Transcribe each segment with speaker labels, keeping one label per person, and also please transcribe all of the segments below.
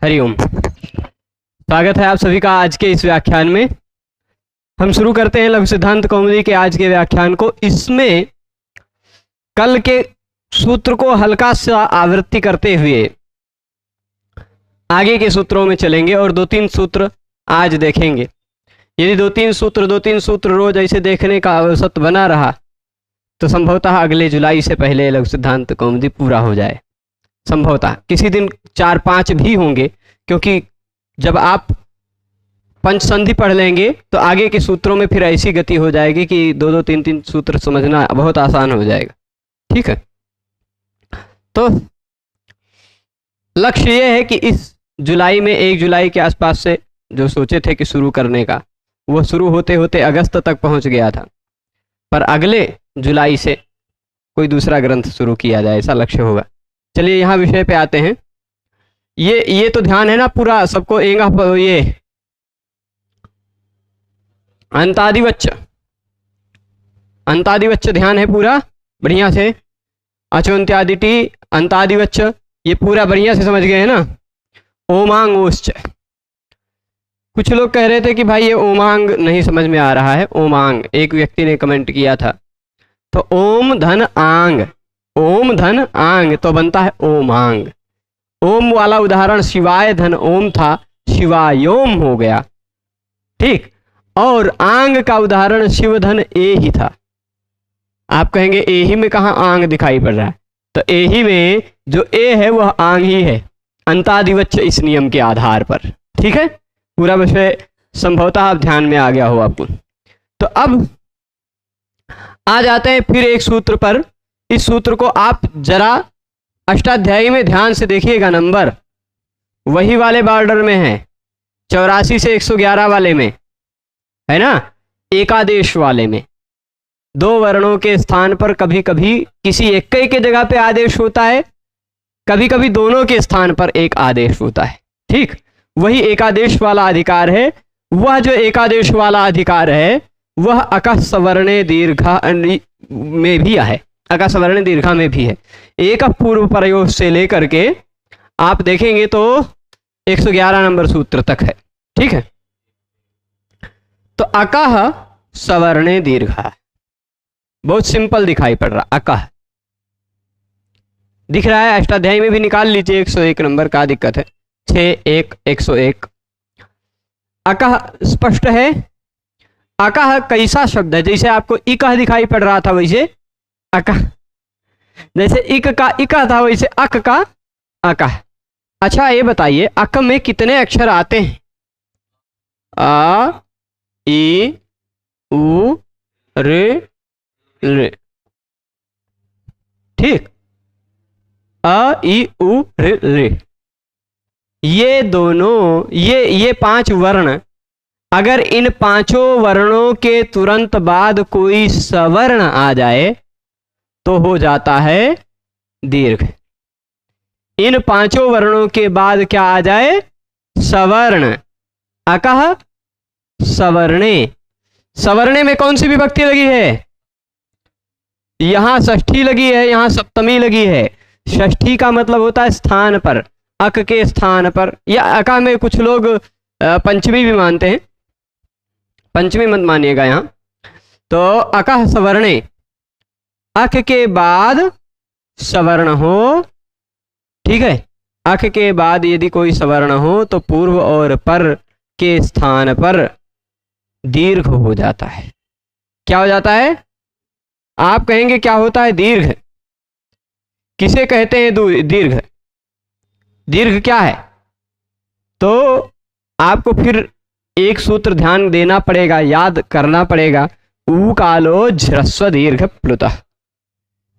Speaker 1: हरिओम। स्वागत है आप सभी का आज के इस व्याख्यान में। हम शुरू करते हैं लघु सिद्धांत कौमुदी के आज के व्याख्यान को। इसमें कल के सूत्र को हल्का सा आवृत्ति करते हुए आगे के सूत्रों में चलेंगे और दो तीन सूत्र आज देखेंगे। यदि दो तीन सूत्र रोज ऐसे देखने का औसत बना रहा तो संभवतः अगले जुलाई से पहले लघु सिद्धांत कौमुदी पूरा हो जाए। संभवतः किसी दिन 4-5 भी होंगे, क्योंकि जब आप पंचसंधि पढ़ लेंगे तो आगे के सूत्रों में फिर ऐसी गति हो जाएगी कि 2-2, 3-3 सूत्र समझना बहुत आसान हो जाएगा। ठीक है, तो लक्ष्य ये है कि इस जुलाई में 1 जुलाई के आसपास से जो सोचे थे कि शुरू करने का, वो शुरू होते होते अगस्त तक पहुंच गया था, पर अगले जुलाई से कोई दूसरा ग्रंथ शुरू किया जाए, ऐसा लक्ष्य होगा। चलिए यहाँ विषय पे आते हैं। ये तो ध्यान है ना पूरा सबको। ये अंतादिवच्च ध्यान है पूरा बढ़िया से। अचोन्त्यादिटी अंतादिवच्च ये पूरा बढ़िया से समझ गए हैं ना। ओमांग ओश्च, कुछ लोग कह रहे थे कि भाई ये ओमांग नहीं समझ में आ रहा है। ओमांग एक व्यक्ति ने कमेंट किया था, तो ओम धन आंग, ओम धन आंग तो बनता है ओमांग। ओम वाला उदाहरण शिवाय धन ओम था, शिवायोम हो गया। ठीक, और आंग का उदाहरण शिव धन ए ही था। आप कहेंगे ए ही में कहाँ आंग दिखाई पड़ रहा है, तो ए ही में जो ए है वह आंग ही है, अंतादिवच्च इस नियम के आधार पर। ठीक है, पूरा विषय संभवतः आप ध्यान में आ गया हो आपको। तो अब आ जाते हैं फिर एक सूत्र पर। इस सूत्र को आप जरा अष्टाध्यायी में ध्यान से देखिएगा। नंबर वही वाले बॉर्डर में है, 84 से 111 वाले में है ना। एकादेश वाले में 2 वर्णों के स्थान पर कभी कभी किसी एक के जगह पे आदेश होता है, कभी कभी दोनों के स्थान पर एक आदेश होता है। ठीक, वही एकादेश वाला अधिकार है। वह जो एकादेश वाला अधिकार है वह अकः सवर्णे दीर्घा में भी है, अकः सवर्णे दीर्घा में भी है। एक पूर्व प्रयोग से लेकर के आप देखेंगे तो 111 नंबर सूत्र तक है। ठीक है, तो अकः सवर्णे दीर्घा बहुत सिंपल दिखाई पड़ रहा। अकः दिख रहा है, अष्टाध्यायी में भी निकाल लीजिए। 101 नंबर का दिक्कत है, 6-1 101। अकः स्पष्ट है। अकः कैसा शब्द है? जैसे आपको इकह दिखाई पड़ रहा था वैसे अकः, जैसे इक का इका था वैसे अक का अकः। अच्छा ये बताइए अक में कितने अक्षर आते हैं? आ, ई, उ, रे, ले। ठीक, अ, ई, उ, रे, ले। ये दोनों ये 5 वर्ण, अगर इन 5 वर्णों के तुरंत बाद कोई सवर्ण आ जाए तो हो जाता है दीर्घ। इन 5 वर्णों के बाद क्या आ जाए? सवर्ण। अकः सवर्णे। सवर्णे में कौन सी विभक्ति लगी है? यहां षष्ठी लगी है, यहां सप्तमी लगी है। षष्ठी का मतलब होता है स्थान पर, अक के स्थान पर। या अका में कुछ लोग पंचमी भी मानते हैं, पंचमी मत मानिएगा यहां। तो अकः सवर्णे, अक के बाद सवर्ण हो। ठीक है, अक के बाद यदि कोई सवर्ण हो तो पूर्व और पर के स्थान पर दीर्घ हो जाता है। क्या हो जाता है? आप कहेंगे क्या होता है? दीर्घ। किसे कहते हैं दीर्घ? दीर्घ क्या है? तो आपको फिर एक सूत्र ध्यान देना पड़ेगा, याद करना पड़ेगा। ऊ कालो झ्रस्व दीर्घ प्लुतः।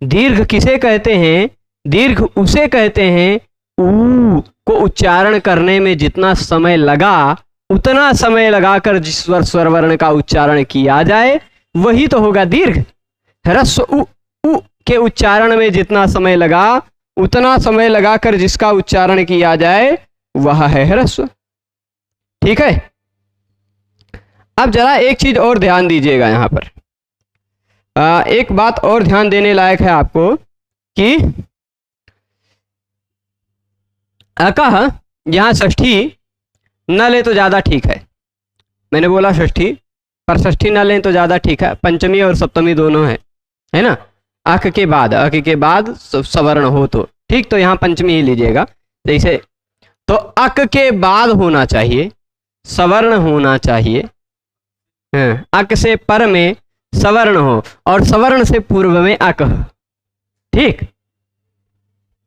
Speaker 1: दीर्घ किसे कहते हैं? दीर्घ उसे कहते हैं ऊ को उच्चारण करने में जितना समय लगा उतना समय लगाकर जिस स्वर वर्ण का उच्चारण किया जाए वही तो होगा दीर्घ। ह्रस्व उ के उच्चारण में जितना समय लगा उतना समय लगाकर जिसका उच्चारण किया जाए वह है ह्रस्व। ठीक है, अब जरा एक चीज और ध्यान दीजिएगा यहां पर। एक बात और ध्यान देने लायक है आपको कि अकः यहाँ षष्ठी न ले तो ज़्यादा ठीक है, मैंने बोला षष्ठी, पर षष्ठी न लें तो ज़्यादा ठीक है, पंचमी और सप्तमी दोनों है ना। अक के बाद सवर्ण हो तो ठीक, तो यहाँ पंचमी ही लीजिएगा। जैसे तो अक के बाद होना चाहिए, सवर्ण होना चाहिए, हाँ, अक से पर में सवर्ण हो और सवर्ण से पूर्व में अक हो, ठीक।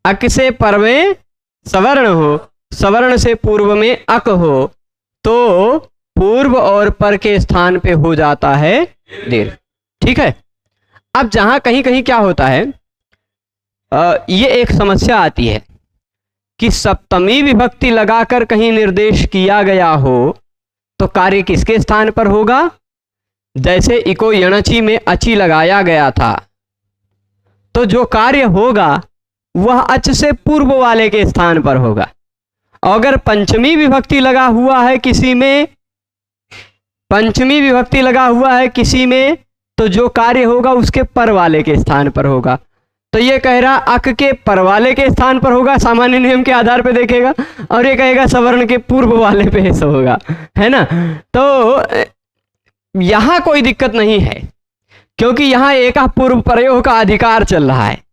Speaker 1: अक से पर में सवर्ण हो, सवर्ण से पूर्व में अक हो, तो पूर्व और पर के स्थान पे हो जाता है दीर्घ, ठीक है। अब जहां कहीं कहीं क्या होता है, ये एक समस्या आती है कि सप्तमी विभक्ति लगाकर कहीं निर्देश किया गया हो तो कार्य किसके स्थान पर होगा। जैसे इको यणचि में अचि लगाया गया था, तो जो कार्य होगा वह अच से पूर्व वाले के स्थान पर होगा। अगर पंचमी विभक्ति लगा हुआ है किसी में, पंचमी विभक्ति लगा हुआ है किसी में, तो जो कार्य होगा उसके पर वाले के स्थान पर होगा। तो ये कह रहा अक के पर वाले के स्थान पर होगा, सामान्य नियम के आधार पे देखेगा, और ये कहेगा सवर्ण के पूर्व वाले पे ऐसा होगा, है ना। तो यहां कोई दिक्कत नहीं है, क्योंकि यहां एक पूर्व प्रयोग का अधिकार चल रहा है।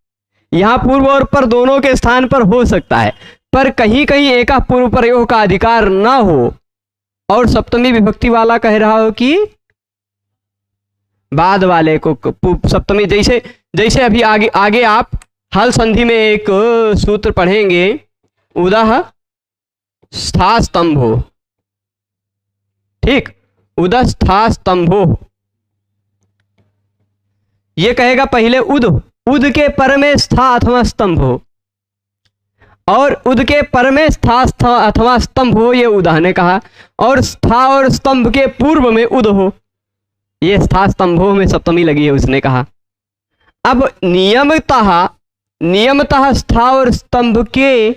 Speaker 1: यहां पूर्व और पर दोनों के स्थान पर हो सकता है, पर कहीं कहीं एक पूर्व प्रयोग का अधिकार ना हो और सप्तमी विभक्ति वाला कह रहा हो कि बाद वाले को सप्तमी, जैसे अभी आगे आप हल संधि में एक सूत्र पढ़ेंगे, उदः स्था स्तंभो, ठीक, उदः स्था स्तंभो। ये कहेगा पहले उद के पर में स्था अथवा स्तंभ हो, और उद के पर में स्था अथवा स्तंभ हो, ये उदा ने कहा, और स्था और स्तंभ के पूर्व में उद हो, ये स्था स्तंभों में सप्तमी लगी है, उसने कहा। अब नियमतः स्था और स्तंभ के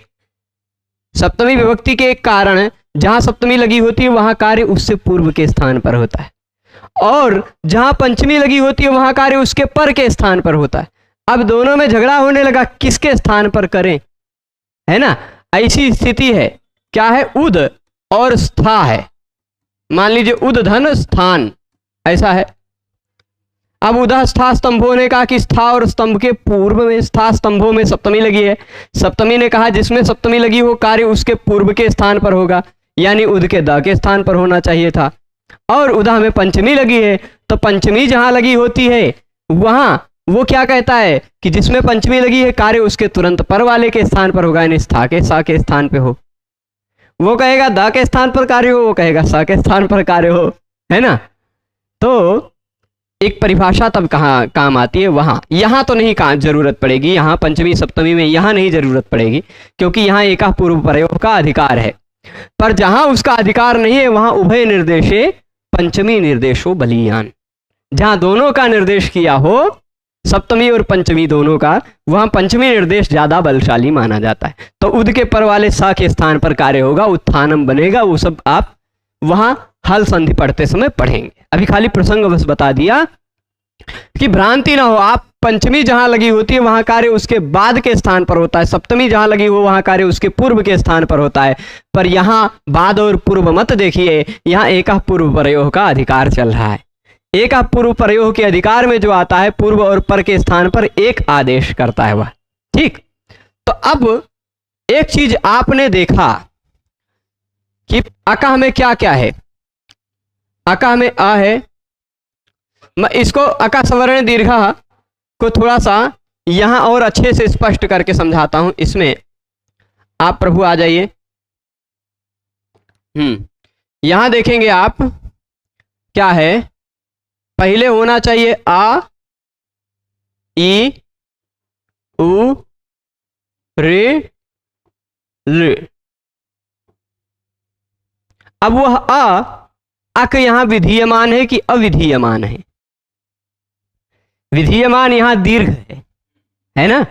Speaker 1: सप्तमी विभक्ति के कारण जहां सप्तमी लगी होती है वहां कार्य उससे पूर्व के स्थान पर होता है, और जहां पंचमी लगी होती है वहां कार्य उसके पर के स्थान पर होता है। अब दोनों में झगड़ा होने लगा किसके स्थान पर करें, है ना। ऐसी स्थिति है, क्या है, उद और स्था है। मान लीजिए उद धन स्थान, ऐसा है। अब उदः स्था स्तंभों ने कहा कि स्था और स्तंभ के पूर्व में, स्था स्तंभों में सप्तमी लगी है। सप्तमी ने कहा जिसमें सप्तमी लगी हो कार्य उसके पूर्व के स्थान पर होगा, यानी उद के द के स्थान पर होना चाहिए था। और उदा में पंचमी लगी है, तो पंचमी जहां लगी होती है वहां वो क्या कहता है कि जिसमें पंचमी लगी है कार्य उसके तुरंत पर वाले के स्थान पर होगा, यानी स्था के सा के स्थान पे हो। वो कहेगा द के स्थान पर कार्य हो, वो कहेगा सा के स्थान पर कार्य हो, है ना। तो एक परिभाषा तब कहाँ काम आती है, वहां, यहां तो नहीं जरूरत पड़ेगी, यहां पंचमी सप्तमी में यहां नहीं जरूरत पड़ेगी, क्योंकि यहां एक पूर्व प्रयोग का अधिकार है। पर जहां उसका अधिकार नहीं है वहां उभय निर्देशे पंचमी निर्देशो बलीयान, जहां दोनों का निर्देश किया हो, सप्तमी और पंचमी दोनों का, वहां पंचमी निर्देश ज्यादा बलशाली माना जाता है। तो उद के पर वाले सा के स्थान पर कार्य होगा, उत्थानम बनेगा, वो सब आप वहां हल संधि पढ़ते समय पढ़ेंगे। अभी खाली प्रसंग बस बता दिया कि भ्रांति ना हो। आप पंचमी जहां लगी होती है वहां कार्य उसके बाद के स्थान पर होता है, सप्तमी जहां लगी हो वहां कार्य उसके पूर्व के स्थान पर होता है। पर यहां बाद और पूर्व मत देखिए, यहां एक पूर्व प्रयोग का अधिकार चल रहा है। एक पूर्व प्रयोग के अधिकार में जो आता है पूर्व और पर के स्थान पर एक आदेश करता है वह, ठीक। तो अब एक चीज आपने देखा कि अका में क्या क्या है। अका में आ है, मैं इसको अका सवर्ण दीर्घा को थोड़ा सा यहां और अच्छे से स्पष्ट करके समझाता हूं। इसमें आप प्रभु आ जाइए। यहां देखेंगे आप क्या है, पहले होना चाहिए आ, ई, उ, रे, ल। अब वह अक यहां विधीयमान है कि अविधीयमान है। विधीयमान यहां दीर्घ है ना।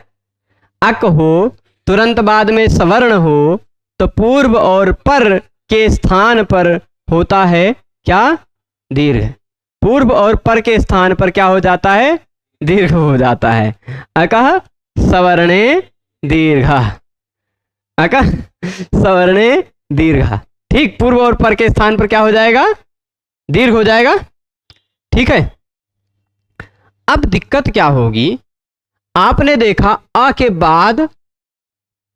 Speaker 1: अक हो तुरंत बाद में सवर्ण हो तो पूर्व और पर के स्थान पर होता है क्या, दीर्घ। पूर्व और पर के स्थान पर क्या हो जाता है, दीर्घ हो जाता है। अकः सवर्णे दीर्घ, अकः सवर्णे दीर्घा। ठीक, पूर्व और पर के स्थान पर क्या हो जाएगा? दीर्घ हो जाएगा। ठीक है। अब दिक्कत क्या होगी? आपने देखा अ के बाद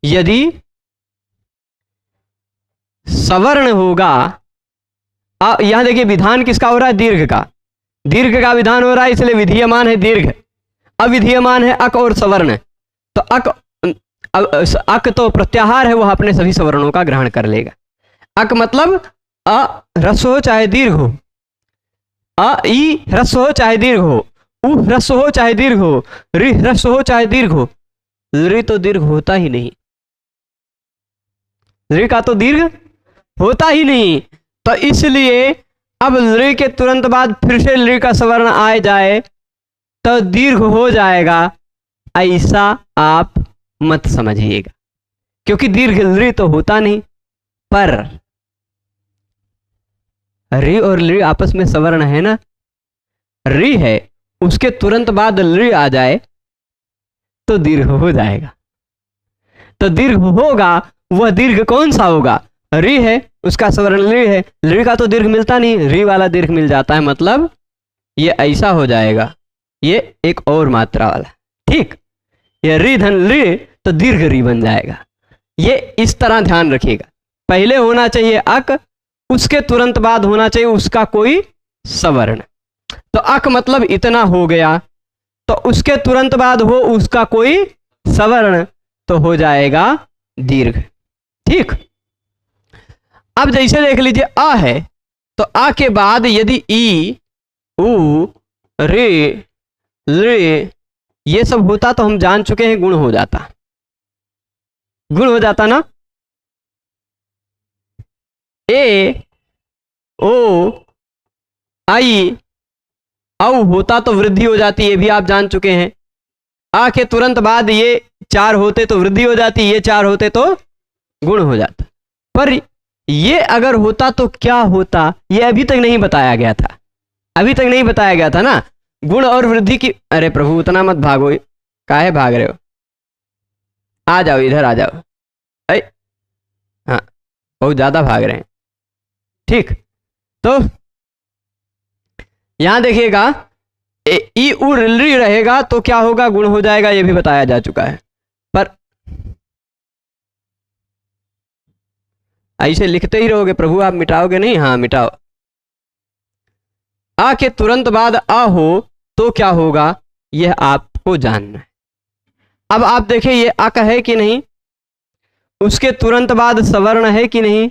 Speaker 1: यदि सवर्ण होगा, यहां देखिए विधान किसका हो रहा है? दीर्घ का। दीर्घ का विधान हो रहा है, इसलिए विधीयमान है दीर्घ। अविधीयमान है अक और सवर्ण। तो अक तो प्रत्याहार है, वह अपने सभी सवर्णों का ग्रहण कर लेगा। अक मतलब अ ह्रस्व हो चाहे दीर्घ हो, अ ई ह्रस्व हो चाहे दीर्घ हो, उ ह्रस्व हो चाहे दीर्घ हो, रि ह्रस्व हो चाहे दीर्घ हो। रि तो दीर्घ होता ही नहीं, रि का तो दीर्घ होता ही नहीं। तो इसलिए अब रि के तुरंत बाद फिर से रि का सवर्ण आ जाए तो दीर्घ हो जाएगा, ऐसा आप मत समझिएगा, क्योंकि दीर्घ रि तो होता नहीं। पर रि और लि आपस में सवर्ण है ना, रि है, उसके तुरंत बाद लि आ जाए तो दीर्घ हो जाएगा। तो दीर्घ होगा, वह दीर्घ कौन सा होगा? रि है, उसका सवर्ण लि है, लि का तो दीर्घ मिलता नहीं, रि वाला दीर्घ मिल जाता है, मतलब ये ऐसा हो जाएगा, ये एक और मात्रा वाला। ठीक, ये रि धन लि तो दीर्घ रि बन जाएगा। ये इस तरह ध्यान रखिएगा, पहले होना चाहिए अक, उसके तुरंत बाद होना चाहिए उसका कोई सवर्ण। तो अक मतलब इतना हो गया, तो उसके तुरंत बाद हो उसका कोई सवर्ण, तो हो जाएगा दीर्घ। ठीक, अब जैसे देख लीजिए अ है, तो अ के बाद यदि ई उ रे ले ये सब होता तो हम जान चुके हैं गुण हो जाता, गुण हो जाता ना। ए ओ आई औ होता तो वृद्धि हो जाती, ये भी आप जान चुके हैं। आ के तुरंत बाद ये चार होते तो वृद्धि हो जाती, ये चार होते तो गुण हो जाता। पर ये अगर होता तो क्या होता, ये अभी तक नहीं बताया गया था, अभी तक नहीं बताया गया था ना। गुण और वृद्धि की, अरे प्रभु उतना मत भागो, काहे भाग रहे हो? आ जाओ, इधर आ जाओ। हाँ, बहुत ज्यादा भाग रहे हैं। ठीक, तो यहां देखिएगा ई उ रि रहेगा तो क्या होगा? गुण हो जाएगा, ये भी बताया जा चुका है। पर ऐसे लिखते ही रहोगे प्रभु, आप मिटाओगे नहीं? हाँ मिटाओ। आ के तुरंत बाद आ हो तो क्या होगा, यह आपको जानना है। अब आप देखिए ये अक है कि नहीं, उसके तुरंत बाद सवर्ण है कि नहीं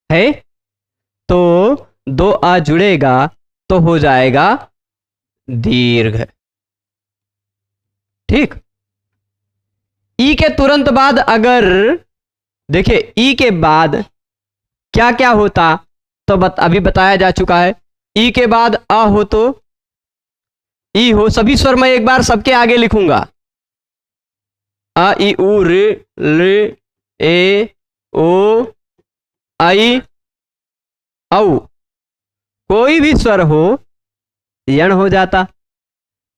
Speaker 1: है, तो दो आ जुड़ेगा तो हो जाएगा दीर्घ। ठीक, ई के तुरंत बाद अगर देखिए ई के बाद क्या क्या होता, तो अभी बताया जा चुका है। ई के बाद आ हो तो ई हो, सभी स्वर मैं एक बार सबके आगे लिखूंगा, आ ई उ रे ले ए ओ आई औ, कोई भी स्वर हो यण हो जाता।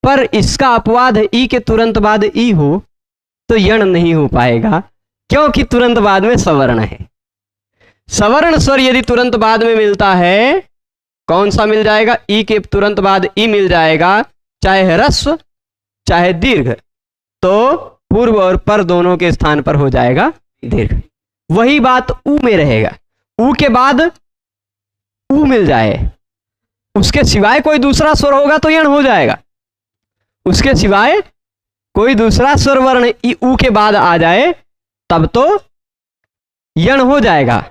Speaker 1: पर इसका अपवाद है, ई के तुरंत बाद ई हो तो यण नहीं हो पाएगा, क्योंकि तुरंत बाद में सवर्ण है। सवर्ण स्वर यदि तुरंत बाद में मिलता है, कौन सा मिल जाएगा? ई के तुरंत बाद ई मिल जाएगा, चाहे ह्रस्व चाहे दीर्घ, तो पूर्व और पर दोनों के स्थान पर हो जाएगा दीर्घ। वही बात उ में रहेगा, उ के बाद उ मिल जाए, उसके सिवाय कोई दूसरा स्वर होगा तो यण हो जाएगा, उसके सिवाय कोई दूसरा स्वर वर्ण ई उ के बाद आ जाए तब तो यण हो जाएगा,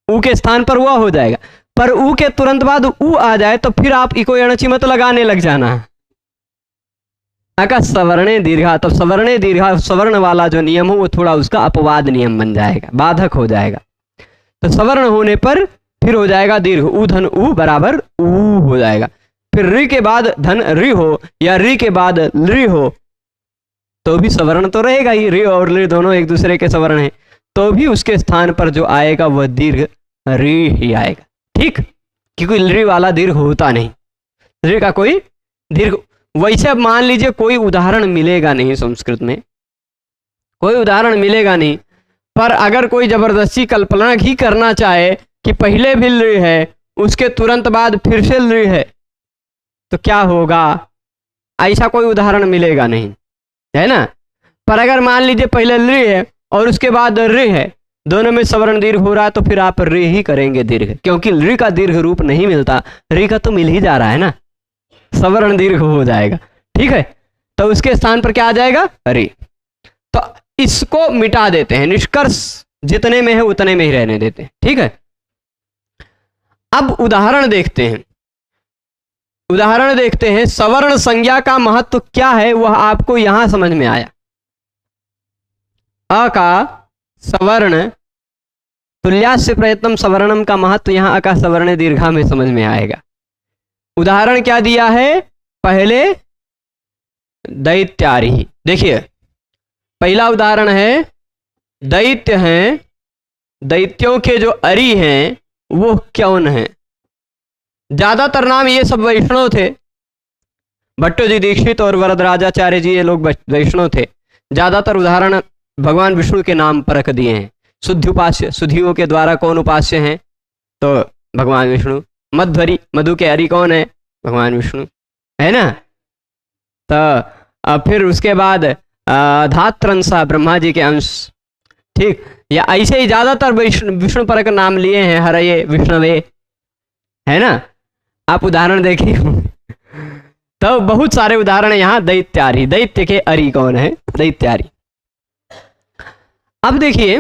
Speaker 1: उ के स्थान पर हुआ हो जाएगा। पर उ के तुरंत बाद उ आ जाए तो फिर आप इको यणची मत लगाने लग जाना। अगर सवर्णे दीर्घा, तो सवर्णे दीर्घा सवर्ण वाला जो नियम हो वो थोड़ा उसका अपवाद नियम बन जाएगा, बाधक हो जाएगा। तो सवर्ण होने पर फिर हो जाएगा दीर्घ, उ धन उ बराबर उ हो जाएगा। फिर रि के बाद धन रि हो या रि के बाद लि हो तो भी सवर्ण तो रहेगा ही, रि और लि दोनों एक दूसरे के सवर्ण हैं, तो भी उसके स्थान पर जो आएगा वह दीर्घ रि ही आएगा। ठीक, क्योंकि लि वाला दीर्घ होता नहीं, रि का कोई दीर्घ। वैसे अब मान लीजिए कोई उदाहरण मिलेगा नहीं संस्कृत में, कोई उदाहरण मिलेगा नहीं, पर अगर कोई जबरदस्ती कल्पना ही करना चाहे कि पहले भी लृ है उसके तुरंत बाद फिर से लृ है तो क्या होगा, ऐसा कोई उदाहरण मिलेगा नहीं, है ना। पर अगर मान लीजिए पहले लृ है और उसके बाद ऋ है, दोनों में सवर्ण दीर्घ हो रहा है तो फिर आप ऋ ही करेंगे दीर्घ, क्योंकि लृ का दीर्घ रूप नहीं मिलता, ऋ का तो मिल ही जा रहा है ना, सवर्ण दीर्घ हो जाएगा। ठीक है, तो उसके स्थान पर क्या आ जाएगा, ऋ। तो इसको मिटा देते हैं, निष्कर्ष जितने में है उतने में ही रहने देते हैं। ठीक है, अब उदाहरण देखते हैं। उदाहरण देखते हैं, सवर्ण संज्ञा का महत्व क्या है वह आपको यहां समझ में आया। अ का सवर्ण तुल्यास्य प्रयत्नम सवर्णम का महत्व यहां अका सवर्ण दीर्घा में समझ में आएगा। उदाहरण क्या दिया है, पहले दैत्यारी। देखिए पहला उदाहरण है, दैत्य हैं, दैत्यों के जो अरि हैं वो क्यों हैं। ज्यादातर नाम ये सब वैष्णव थे, भट्टो जी दीक्षित और वरदराजाचार्य जी ये लोग वैष्णव थे। ज्यादातर उदाहरण भगवान विष्णु के नाम पर रख दिए हैं। शुद्धि उपास्य, शुद्धियों के द्वारा कौन उपास्य हैं, तो भगवान विष्णु। मध्वरी, मधु के हरि कौन है, भगवान विष्णु, है ना। तो फिर उसके बाद धात्रंसा ब्रह्मा जी के अंश। ठीक, या ऐसे ही ज्यादातर विष्णु परक नाम लिए हैं, हरये विष्णवे, है ना। आप उदाहरण देखिए तो बहुत सारे उदाहरण यहाँ दैत्यारी, दैत्य के अरि कौन है, दैत्यारी। अब देखिए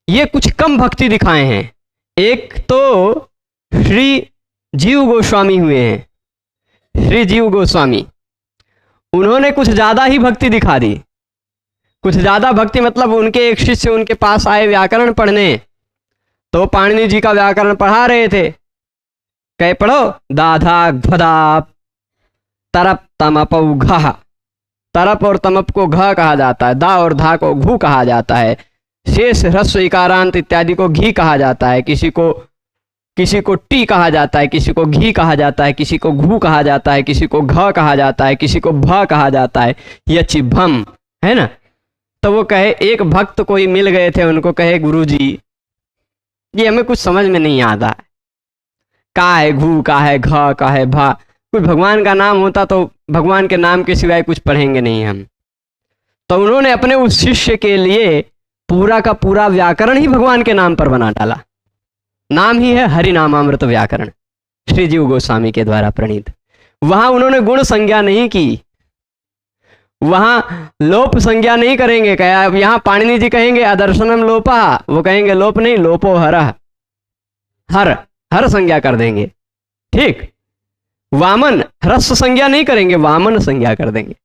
Speaker 1: ये कुछ कम भक्ति दिखाए हैं। एक तो श्री जीव गोस्वामी हुए हैं, श्री जीव गोस्वामी, उन्होंने कुछ ज्यादा ही भक्ति दिखा दी। कुछ ज्यादा भक्ति मतलब उनके एक शिष्य उनके पास आए व्याकरण पढ़ने, तो पाणिनि जी का व्याकरण पढ़ा रहे थे। कहे पढ़ो, दाधा घदा तरप तमप घ, तरप और तमप को घ कहा जाता है, दा और धा को घू कहा जाता है, शेष ह्रस्व इकारांत इत्यादि को घी कहा जाता है, किसी को टी कहा जाता है, किसी को घी कहा जाता है, किसी को घू कहा जाता है, किसी को घ कहा जाता है, किसी को भ कहा जाता है, यचि भम, है ना। तो वो कहे, एक भक्त कोई मिल गए थे, उनको कहे गुरुजी ये हमें कुछ समझ में नहीं आता, का है घू, का है घ, का है भा। कोई भगवान का नाम होता तो भगवान के नाम के सिवाय कुछ पढ़ेंगे नहीं हम। तो उन्होंने अपने उस शिष्य के लिए पूरा का पूरा व्याकरण ही भगवान के नाम पर बना डाला। नाम ही है हरिनामामृत व्याकरण, श्री जीव गोस्वामी के द्वारा प्रणीत। वहां उन्होंने गुण संज्ञा नहीं की, वहां लोप संज्ञा नहीं करेंगे। क्या अब यहाँ पाणिनि जी कहेंगे अदर्शनम लोपा, वो कहेंगे लोप नहीं, लोपो हर, हर संज्ञा कर देंगे। ठीक, वामन ह्रस्व संज्ञा नहीं करेंगे, वामन संज्ञा कर देंगे।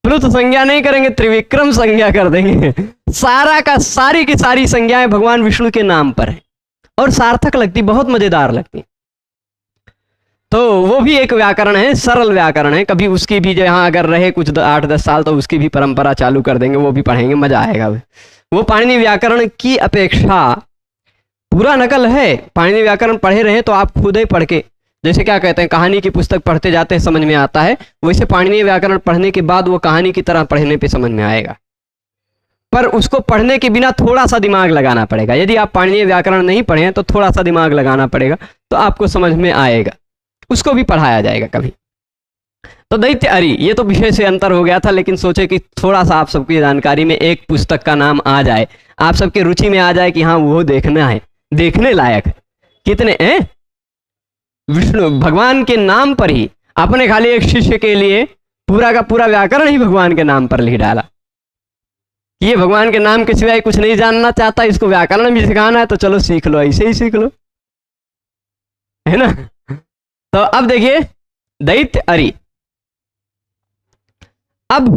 Speaker 1: प्लुत संज्ञा नहीं करेंगे, त्रिविक्रम संज्ञा कर देंगे। सारा का सारी की सारी संज्ञाएं भगवान विष्णु के नाम पर है और सार्थक लगती, बहुत मजेदार लगती। तो वो भी एक व्याकरण है, सरल व्याकरण है। कभी उसकी भी जहाँ अगर रहे कुछ 8-10 साल तो उसकी भी परंपरा चालू कर देंगे, वो भी पढ़ेंगे, मजा आएगा। वो पाणिनि व्याकरण की अपेक्षा पूरा नकल है। पाणिनि व्याकरण पढ़े रहे तो आप खुद ही पढ़ के, जैसे क्या कहते हैं कहानी की पुस्तक पढ़ते जाते हैं समझ में आता है, वैसे पाणिनि व्याकरण पढ़ने के बाद वो कहानी की तरह पढ़ने पे समझ में आएगा। पर उसको पढ़ने के बिना थोड़ा सा दिमाग लगाना पड़ेगा। यदि आप पाणिनि व्याकरण नहीं पढ़े तो थोड़ा सा दिमाग लगाना पड़ेगा, तो आपको समझ में आएगा। उसको भी पढ़ाया जाएगा कभी। तो दैत्य अरि ये तो विषय से अंतर हो गया था, लेकिन सोचे कि थोड़ा सा आप सबकी जानकारी में एक पुस्तक का नाम आ जाए, आप सबके रुचि में आ जाए कि हाँ वो देखना है, देखने लायक है। कितने हैं विष्णु भगवान के नाम पर ही, अपने खाली एक शिष्य के लिए पूरा का पूरा व्याकरण ही भगवान के नाम पर लिख डाला। ये भगवान के नाम के सिवाय कुछ नहीं जानना चाहता, इसको व्याकरण भी सिखाना है तो चलो सीख लो, ऐसे ही सीख लो, है ना। तो अब देखिए दैत्य अरि। अब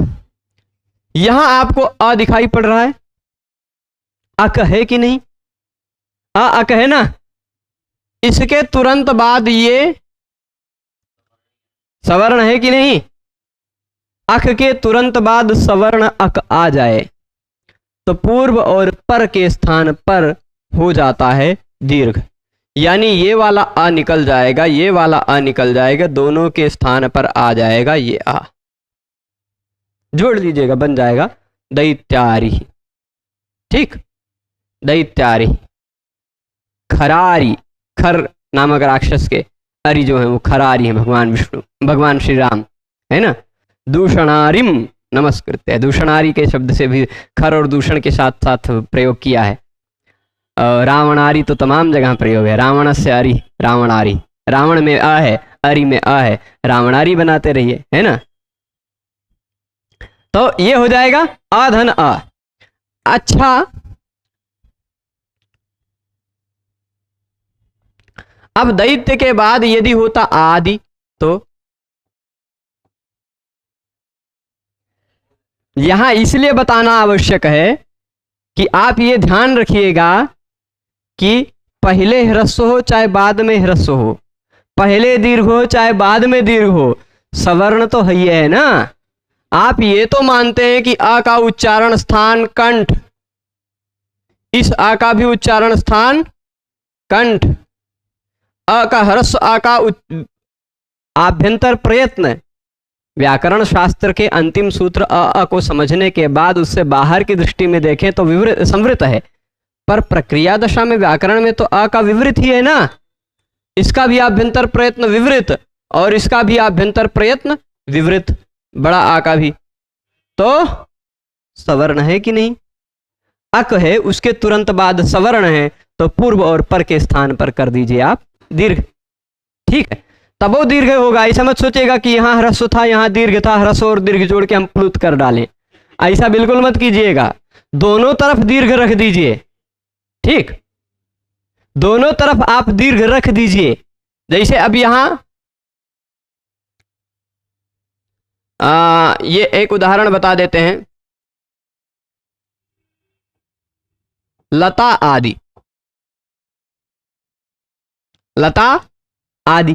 Speaker 1: यहां आपको अ दिखाई पड़ रहा है, अक है कि नहीं, अक है ना। इसके तुरंत बाद ये सवर्ण है कि नहीं, अक के तुरंत बाद सवर्ण अक आ जाए तो पूर्व और पर के स्थान पर हो जाता है दीर्घ, यानी ये वाला आ निकल जाएगा, ये वाला आ निकल जाएगा, दोनों के स्थान पर आ जाएगा ये आ, जोड़ लीजिएगा, बन जाएगा दैत्यारी। ठीक। दैत्यारी, खरारी, खर नामक राक्षस के अरि जो है वो खरारी है भगवान विष्णु, भगवान श्री राम है ना। दूषणारिम नमस्कृत्य है, दूषणारी के शब्द से भी खर और दूषण के साथ साथ प्रयोग किया है। रावणारी तो तमाम जगह प्रयोग है, रावण से अरि रावणारी, रावण में अ है, अरि में अ है, रावणारी बनाते रहिए, है ना। तो ये हो जाएगा अधन अ। अच्छा, अब दैत्य के बाद यदि होता आदि तो यहां इसलिए बताना आवश्यक है कि आप ये ध्यान रखिएगा कि पहले ह्रस्व हो चाहे बाद में ह्रस्व हो, पहले दीर्घ हो चाहे बाद में दीर्घ हो, सवर्ण तो है ना। आप ये तो मानते हैं कि अ का उच्चारण स्थान कंठ, इस अ का भी उच्चारण स्थान कंठ, अ का ह्रस्व आ का आभ्यंतर प्रयत्न। व्याकरण शास्त्र के अंतिम सूत्र अ को समझने के बाद उससे बाहर की दृष्टि में देखें तो विवृत संवृत है, पर प्रक्रिया दशा में व्याकरण में तो अ का विवृत ही है ना। इसका भी आभ्यंतर प्रयत्न विवृत और इसका भी आभ्यंतर प्रयत्न विवृत, बड़ा आ का भी, तो सवर्ण है कि नहीं। अक है, उसके तुरंत बाद सवर्ण है, तो पूर्व और पर के स्थान पर कर दीजिए आप दीर्घ, ठीक है। तब वो दीर्घ होगा। ऐसा मत सोचेगा कि यहाँ ह्रस्व था यहाँ दीर्घ था, ह्रस्व और दीर्घ जोड़ के हम प्लुत कर डालें, ऐसा बिल्कुल मत कीजिएगा। दोनों तरफ दीर्घ रख दीजिए, ठीक, दोनों तरफ आप दीर्घ रख दीजिए। जैसे अब यहां ये एक उदाहरण बता देते हैं, लता आदि, लता आदि,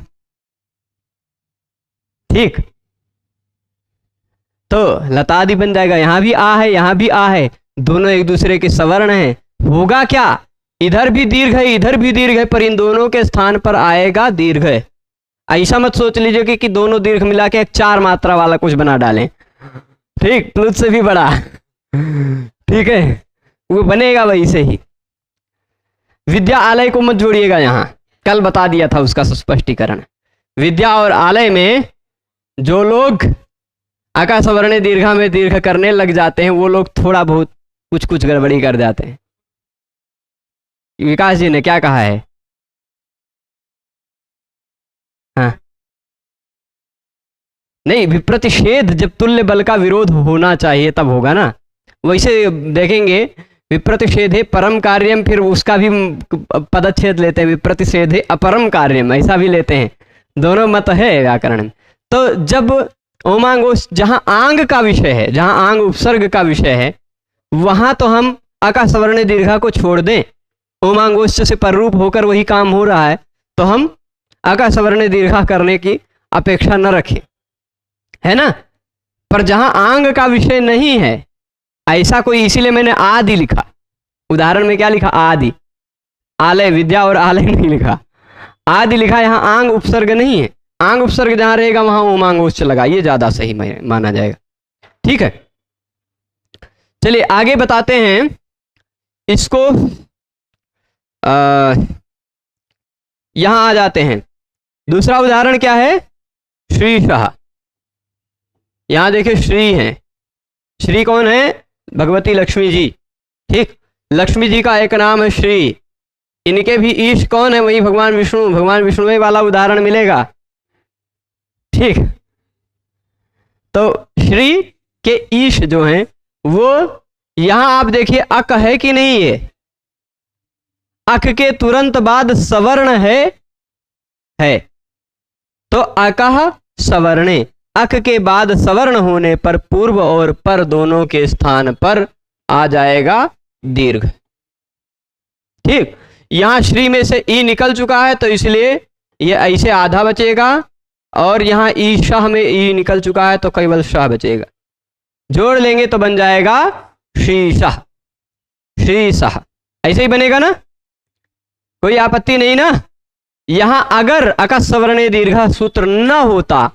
Speaker 1: ठीक। तो लता आदि बन जाएगा, यहां भी आ है यहां भी आ है, दोनों एक दूसरे के सवर्ण हैं। होगा क्या, इधर भी दीर्घ है इधर भी दीर्घ है, पर इन दोनों के स्थान पर आएगा दीर्घ है। ऐसा मत सोच लीजिए कि दोनों दीर्घ मिला के एक 4 मात्रा वाला कुछ बना डालें, ठीक, प्लुत से भी बड़ा, ठीक है, वो बनेगा वैसे ही। विद्या आलय को मत जोड़िएगा, यहां कल बता दिया था उसका स्पष्टीकरण। विद्या और आलय में जो लोग आकाश वर्ण दीर्घा में दीर्घ करने लग जाते हैं वो लोग थोड़ा बहुत कुछ कुछ गड़बड़ी कर जाते हैं। विकास जी ने क्या कहा है, हाँ, नहीं, विप्रतिषेध जब तुल्य बल का विरोध होना चाहिए तब होगा ना। वैसे देखेंगे विप्रतिषेधे परम कार्यम, फिर उसका भी पदच्छेद लेते हैं, विप्रतिषेधे अपरम कार्यम, ऐसा भी लेते हैं, दोनों मत है व्याकरण में। तो जब ओमांगोश जहां आंग का विषय है, जहां आंग उपसर्ग का विषय है, वहां तो हम आकाश वर्ण दीर्घा को छोड़ दें, ओमांगोश से पररूप होकर वही काम हो रहा है, तो हम आकाश वर्ण दीर्घा करने की अपेक्षा न रखें, है ना। पर जहां आंग का विषय नहीं है ऐसा कोई, इसीलिए मैंने आदि लिखा, उदाहरण में क्या लिखा, आदि, आलय, विद्या और आलय नहीं लिखा, आदि लिखा। यहां आंग उपसर्ग नहीं है, आंग उपसर्ग जहां रहेगा वहां ओमांगोश लगा, ये ज्यादा सही माना जाएगा, ठीक है। चलिए आगे बताते हैं इसको, यहां आ जाते हैं। दूसरा उदाहरण क्या है, श्रीशः। यहां देखिए श्री हैं, श्री कौन है, भगवती लक्ष्मी जी, ठीक, लक्ष्मी जी का एक नाम है श्री। इनके भी ईश कौन है, वही भगवान विष्णु, भगवान विष्णु वाला उदाहरण मिलेगा, ठीक। तो श्री के ईश जो हैं वो यहां आप देखिए अक है कि नहीं, है, अक के तुरंत बाद सवर्ण है, तो अकः सवर्णे, अक के बाद सवर्ण होने पर पूर्व और पर दोनों के स्थान पर आ जाएगा दीर्घ, ठीक। यहां श्री में से ई निकल चुका है तो इसलिए ये ऐसे आधा बचेगा, और यहां ईशः में ई निकल चुका है तो केवल शाह बचेगा, जोड़ लेंगे तो बन जाएगा श्रीशः, श्रीशः, ऐसे ही बनेगा ना, कोई आपत्ति नहीं ना। यहां अगर अकस सवर्णे दीर्घ सूत्र न होता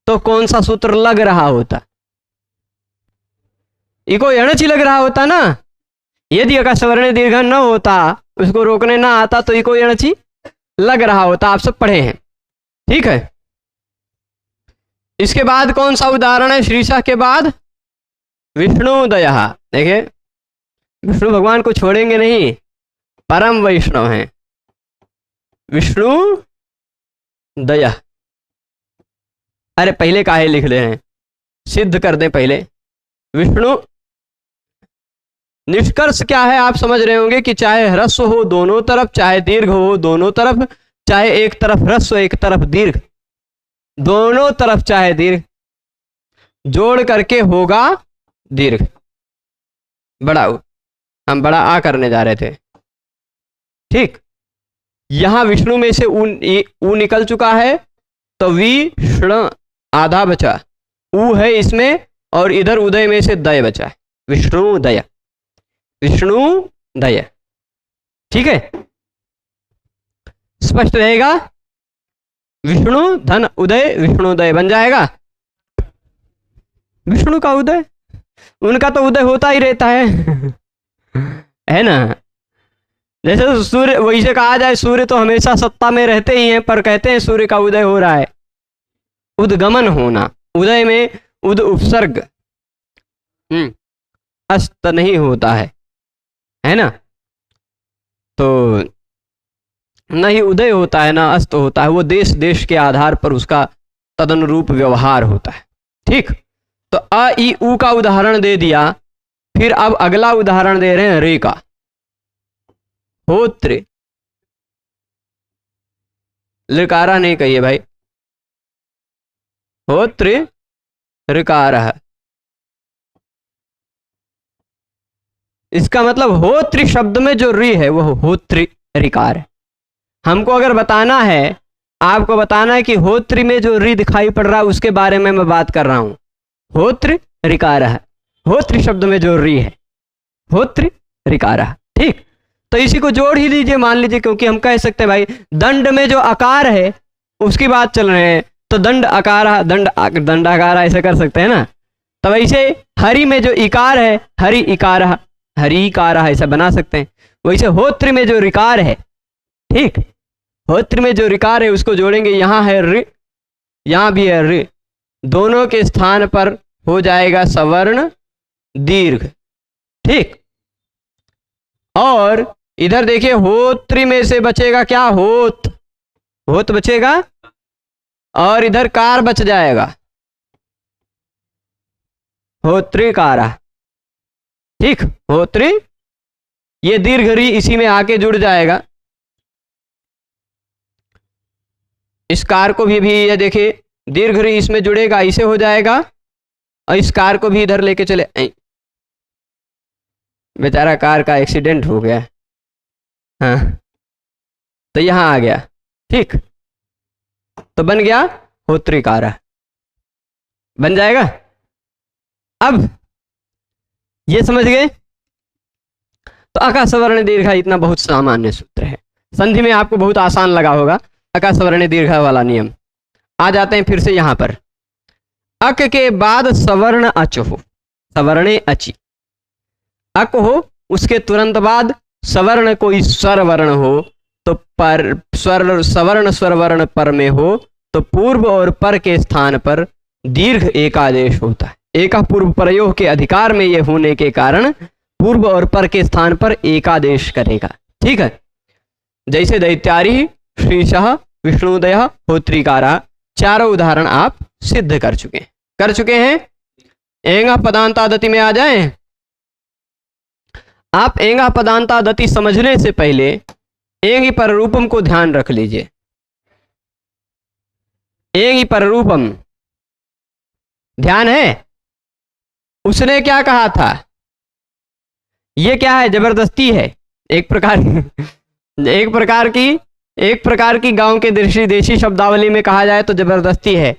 Speaker 1: तो कौन सा सूत्र लग रहा होता, इको एणच ही लग रहा होता ना, यदि अका सवर्ण दीर्घ न होता, उसको रोकने ना आता, तो ये कोई अणची लग रहा होता। आप सब पढ़े हैं, ठीक है। इसके बाद कौन सा उदाहरण है श्रीशा के बाद? विष्णुदय। देखिए, विष्णु भगवान को छोड़ेंगे नहीं, परम वैष्णव हैं। विष्णु दया, अरे पहले काहे लिख रहे हैं, सिद्ध कर दें पहले। विष्णु, निष्कर्ष क्या है आप समझ रहे होंगे कि चाहे ह्रस्व हो दोनों तरफ, चाहे दीर्घ हो दोनों तरफ, चाहे एक तरफ ह्रस्व एक तरफ दीर्घ, दोनों तरफ चाहे दीर्घ, जोड़ करके होगा दीर्घ। बड़ा उ, हम बड़ा आ करने जा रहे थे, ठीक। यहां विष्णु में से ऊ निकल चुका है, तो विष्णु आधा बचा, ऊ है इसमें, और इधर उदय में से दय बचा है, विष्णु दया, विष्णु दया, ठीक है। स्पष्ट रहेगा? विष्णु धन उदय, विष्णुदय बन जाएगा। विष्णु का उदय, उनका तो उदय होता ही रहता है ना। जैसे सूर्य, वैसे कहा जाए सूर्य तो हमेशा सत्ता में रहते ही हैं, पर कहते हैं सूर्य का उदय हो रहा है। उद्गमन होना, उदय में उद उपसर्ग, अस्त नहीं होता है ना। तो न ही उदय होता है ना अस्त होता है, वो देश देश के आधार पर उसका तदनुरूप व्यवहार होता है, ठीक। तो अ ई उ का उदाहरण दे दिया, फिर अब अगला उदाहरण दे रहे हैं रे का। होत्र, ऋकारा नहीं कहिए भाई, होत्र ऋकारः। इसका मतलब होत्र शब्द में जो री है वो होत्र ऋकार है। हमको अगर बताना है, आपको बताना है कि होत्र में जो री दिखाई पड़ रहा है उसके बारे में मैं बात कर रहा हूं। होत्र ऋकारः, होत्र शब्द में जो री है, होत्र ऋकारः, ठीक। तो इसी को जोड़ ही लीजिए, मान लीजिए, क्योंकि हम कह सकते हैं भाई दंड में जो आकार है उसकी बात चल रहे हैं, तो दंड आकार, दंडाकार ऐसे कर सकते हैं ना। तो वैसे हरि में जो इकार है, हरि इकार, हरि इकार ऐसा बना सकते हैं। वैसे होत्र में जो ऋकार है, ठीक, होत्र में जो ऋकार है उसको जोड़ेंगे, यहां है ऋ, यहां भी है ऋ, दोनों के स्थान पर हो जाएगा सवर्ण दीर्घ, ठीक। और इधर देखिए होत्र में से बचेगा क्या, होत, होत बचेगा, और इधर कार बच जाएगा, होत्रिकारा, ठीक। होत्री, ये दीर्घ री इसी में आके जुड़ जाएगा। इस कार को भी ये देखिए दीर्घ री इसमें जुड़ेगा, इसे हो जाएगा, और इस कार को भी इधर लेके चले, बेचारा कार का एक्सीडेंट हो गया, हाँ, तो यहां आ गया, ठीक। तो बन गया होत्रिकारा, बन जाएगा। अब ये समझ गए। तो अका सवर्ण दीर्घ इतना बहुत सामान्य सूत्र है, संधि में आपको बहुत आसान लगा होगा अका सवर्ण दीर्घ वाला नियम। आ जाते हैं फिर से यहां पर, अक के बाद सवर्ण अच हो, सवर्णे अचि, अक हो, उसके तुरंत बाद सवर्ण कोई स्वर वर्ण हो, तो पर स्वर, सवर्ण स्वर वर्ण पर में हो, तो पूर्व और पर के स्थान पर दीर्घ एकादेश होता है। एका पूर्व प्रयोग के अधिकार में यह होने के कारण पूर्व और पर के स्थान पर एकादेश करेगा, ठीक है। जैसे दैत्यारी, श्रीशः, विष्णुदय, होत्रिकारा, चारों उदाहरण आप सिद्ध कर चुके हैं। एंगा पदांतादति में आ जाएं। आप एंगा पदांतादति समझने से पहले एंगी पर रूपम को ध्यान रख लीजिए। एंगी पर रूपम ध्यान है, उसने क्या कहा था, ये क्या है, जबरदस्ती है, एक प्रकार की गांव के देशी शब्दावली में कहा जाए तो जबरदस्ती है।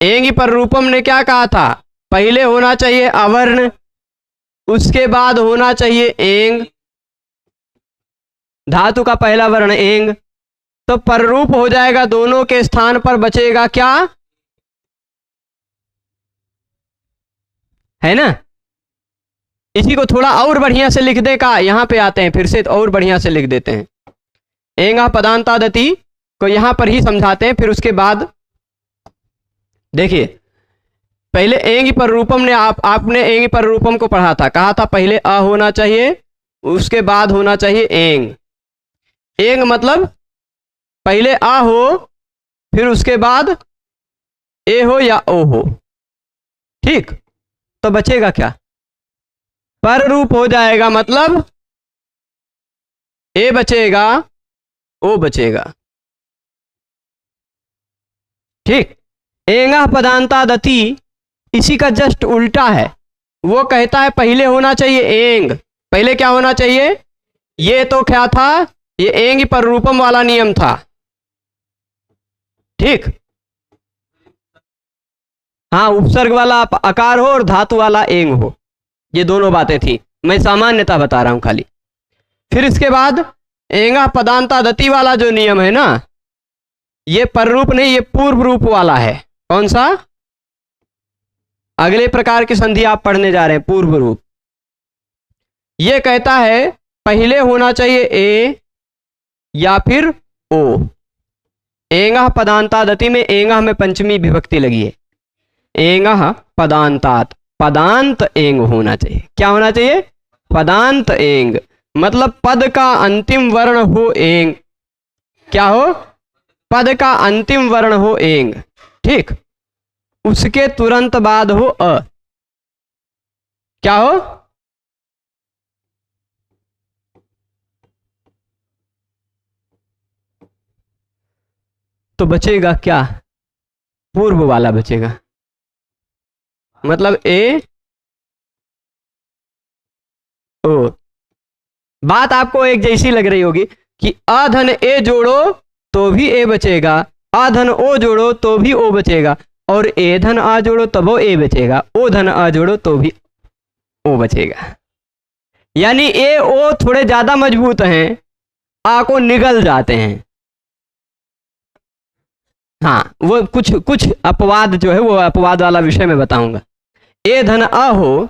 Speaker 1: एंगी पर रूपम ने क्या कहा था, पहले होना चाहिए अवर्ण, उसके बाद होना चाहिए एंग, धातु का पहला वर्ण एंग, तो पररूप हो जाएगा, दोनों के स्थान पर बचेगा क्या, है ना। इसी को थोड़ा और बढ़िया से लिख दे का, यहाँ पे आते हैं फिर से तो और बढ़िया से लिख देते हैं। एंगा पदांतादति को यहाँ पर ही समझाते हैं, फिर उसके बाद देखिए पहले एंग पर रूपम ने आपने एंग पर रूपम को पढ़ा था, कहा था पहले अ होना चाहिए उसके बाद होना चाहिए एंग। एंग मतलब पहले आ हो फिर उसके बाद ए हो या ओ हो, ठीक। तो बचेगा क्या, पर रूप हो जाएगा, मतलब ए बचेगा ओ बचेगा, ठीक। एंगा पदांतादति इसी का जस्ट उल्टा है, वो कहता है पहले होना चाहिए एंग। पहले क्या होना चाहिए, ये तो क्या था, ये एंग पर रूपम वाला नियम था, ठीक। हाँ, उपसर्ग वाला आकार हो और धातु वाला एंग हो, ये दोनों बातें थी, मैं सामान्यता बता रहा हूं खाली। फिर इसके बाद एंगा पदांतादति वाला जो नियम है ना, ये पर रूप नहीं, ये पूर्व रूप वाला है। कौन सा, अगले प्रकार की संधि आप पढ़ने जा रहे हैं, पूर्व रूप। ये कहता है पहले होना चाहिए ए या फिर ओ। एंगा पदांतादति में एंगा में पंचमी विभक्ति लगी है, एंगा पदांतात, पदांत एंग होना चाहिए। क्या होना चाहिए, पदांत एंग, मतलब पद का अंतिम वर्ण हो एंग। क्या हो, पद का अंतिम वर्ण हो एंग, ठीक। उसके तुरंत बाद हो अ। क्या हो, तो बचेगा क्या, पूर्व वाला बचेगा, मतलब ए ओ। बात आपको एक जैसी लग रही होगी कि अ धन ए जोड़ो तो भी ए बचेगा, आ धन ओ जोड़ो तो भी ओ बचेगा, और ए धन आ जोड़ो तब वो ए बचेगा, ओ धन आ जोड़ो तो भी ओ बचेगा। यानी ए ओ थोड़े ज्यादा मजबूत हैं, आ को निगल जाते हैं। हाँ, वो कुछ कुछ अपवाद जो है, वो अपवाद वाला विषय में बताऊंगा। ए धन अ हो,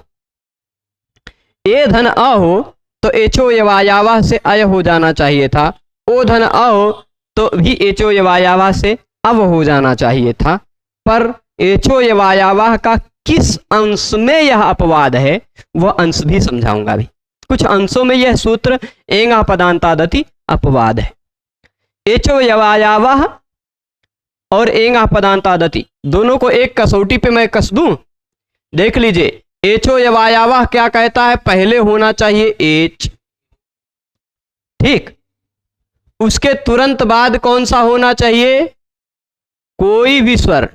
Speaker 1: ए धन अ हो तो एचो यवायावा से अय हो जाना चाहिए था, ओ धन अ हो तो भी एचो यवायावा से अव हो जाना चाहिए था। पर एचो यवायावा का किस अंश में यह अपवाद है, वह अंश भी समझाऊंगा भी। कुछ अंशों में यह सूत्र एंगा पदांतादति अपवाद है। एचो यवायावा और एंगा पदांतादति दोनों को एक कसौटी पे मैं कस दूं, देख लीजिए। एचो यवायावा क्या कहता है, पहले होना चाहिए एच, ठीक। उसके तुरंत बाद कौन सा होना चाहिए, कोई भी स्वर।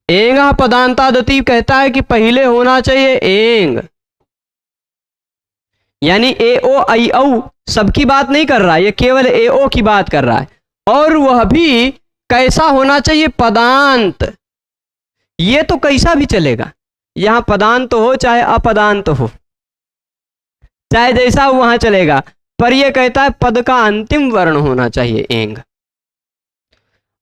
Speaker 1: एंगा पदांतादति कहता है कि पहले होना चाहिए एंग, यानी ए ओ आई औ सबकी बात नहीं कर रहा है, ये केवल ए ओ की बात कर रहा है। और वह भी कैसा होना चाहिए, पदांत। ये तो कैसा भी चलेगा, यहां पदांत हो चाहे अपदांत हो, चाहे जैसा हो वहां चलेगा, पर यह कहता है पद का अंतिम वर्ण होना चाहिए एंग।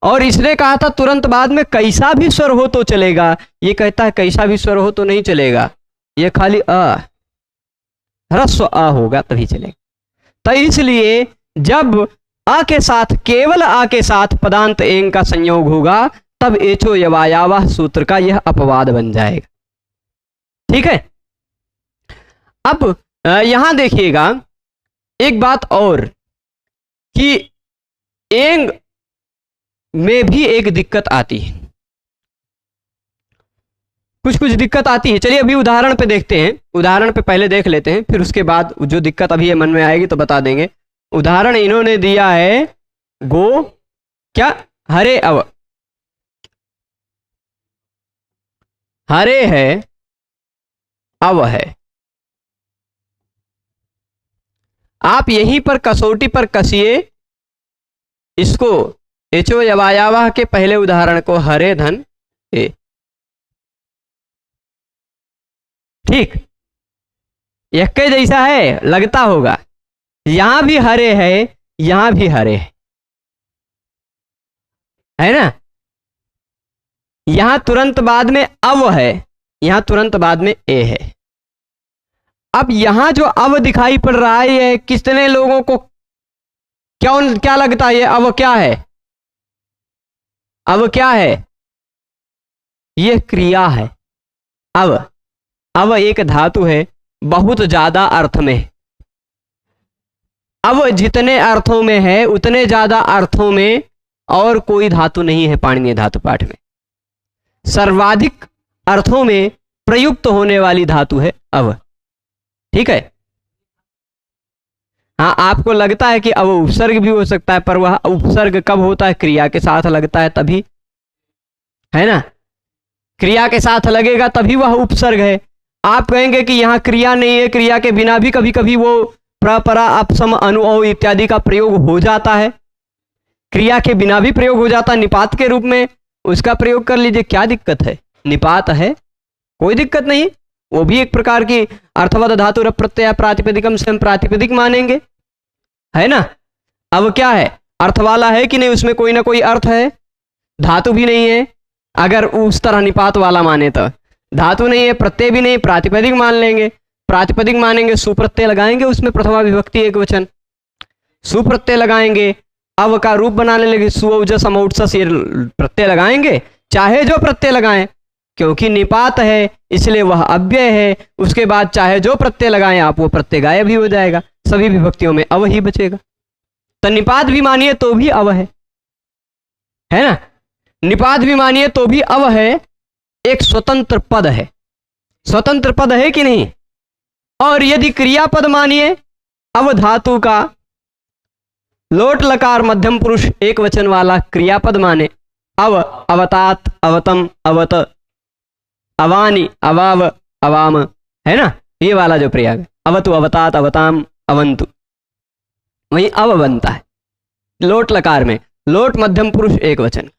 Speaker 1: और इसने कहा था तुरंत बाद में कैसा भी स्वर हो तो चलेगा, ये कहता है कैसा भी स्वर हो तो नहीं चलेगा, ये खाली अ, ह्रस्व अ होगा तभी चलेगा। तो इसलिए जब अ के साथ, केवल अ के साथ पदांत एंग का संयोग होगा, तब एचो यवायावा सूत्र का यह अपवाद बन जाएगा, ठीक है। अब यहां देखिएगा एक बात और, कि एंग में भी एक दिक्कत आती है, कुछ कुछ दिक्कत आती है। चलिए अभी उदाहरण पे देखते हैं, उदाहरण पे पहले देख लेते हैं, फिर उसके बाद जो दिक्कत अभी मन में आएगी तो बता देंगे। उदाहरण इन्होंने दिया है, गो क्या, हरे अव, हरे है अव है। आप यहीं पर कसौटी पर कसिए इसको, एचो यवायावा के पहले उदाहरण को, हरे धन ए, ठीक। एक के जैसा है, लगता होगा, यहां भी हरे है यहां भी हरे है ना। यहां तुरंत बाद में अव है, यहां तुरंत बाद में ए है। अब यहां जो अव दिखाई पड़ रहा है, ये कितने लोगों को क्या लगता है? ये अव क्या है? अव क्या है? ये क्रिया है। अव एक धातु है, बहुत ज्यादा अर्थ में। अब जितने अर्थों में है उतने ज्यादा अर्थों में और कोई धातु नहीं है पाणिनीय धातु पाठ में। सर्वाधिक अर्थों में प्रयुक्त होने वाली धातु है अव। ठीक है। हाँ, आपको लगता है कि अव उपसर्ग भी हो सकता है, पर वह उपसर्ग कब होता है? क्रिया के साथ लगता है तभी, है ना? क्रिया के साथ लगेगा तभी वह उपसर्ग है। आप कहेंगे कि यहां क्रिया नहीं है, क्रिया के बिना भी कभी कभी वो प्रपरा अपसम अनु इत्यादि का प्रयोग हो जाता है। क्रिया के बिना भी प्रयोग हो जाता है निपात के रूप में, उसका प्रयोग कर लीजिए, क्या दिक्कत है? निपात है, कोई दिक्कत नहीं, वो भी एक प्रकार की अर्थवद धातु रप प्रत्यय प्रातिपदिकम स्वयं प्रातिपदिक मानेंगे, है ना? अब क्या है? अर्थ वाला है कि नहीं? उसमें कोई ना कोई अर्थ है, धातु भी नहीं है। अगर उस तरह निपात वाला माने तो धातु नहीं है, प्रत्यय भी नहीं, प्रातिपदिक मान लेंगे। प्रातिपदिक मानेंगे, सुप्रत्यय लगाएंगे, उसमें प्रथमा विभक्ति एक वचन, सुप्रत्यय लगाएंगे, अव का रूप बनाने लगे, सुऔजस समौजस, ये प्रत्यय लगाएंगे, चाहे जो प्रत्यय लगाएं, क्योंकि निपात है इसलिए वह अव्यय है। उसके बाद चाहे जो प्रत्यय लगाएं आप, वो प्रत्यय गायब ही हो जाएगा, सभी विभक्तियों में अव ही बचेगा। तो निपात भी मानिए तो भी अव है ना? निपात भी मानिए तो भी अव है, एक स्वतंत्र पद है। स्वतंत्र पद है कि नहीं? और यदि क्रियापद मानिए, अव धातु का लोट लकार मध्यम पुरुष एक वचन वाला क्रियापद माने, अव, अवतात, अवतम, अवत, अवानी, अवाव, अवाम, है ना? ये वाला जो प्रयोग है, अवतु, अवतात, अवताम, अवंतु, वही अव बनता है लोट लकार में, लोट मध्यम पुरुष एक वचन।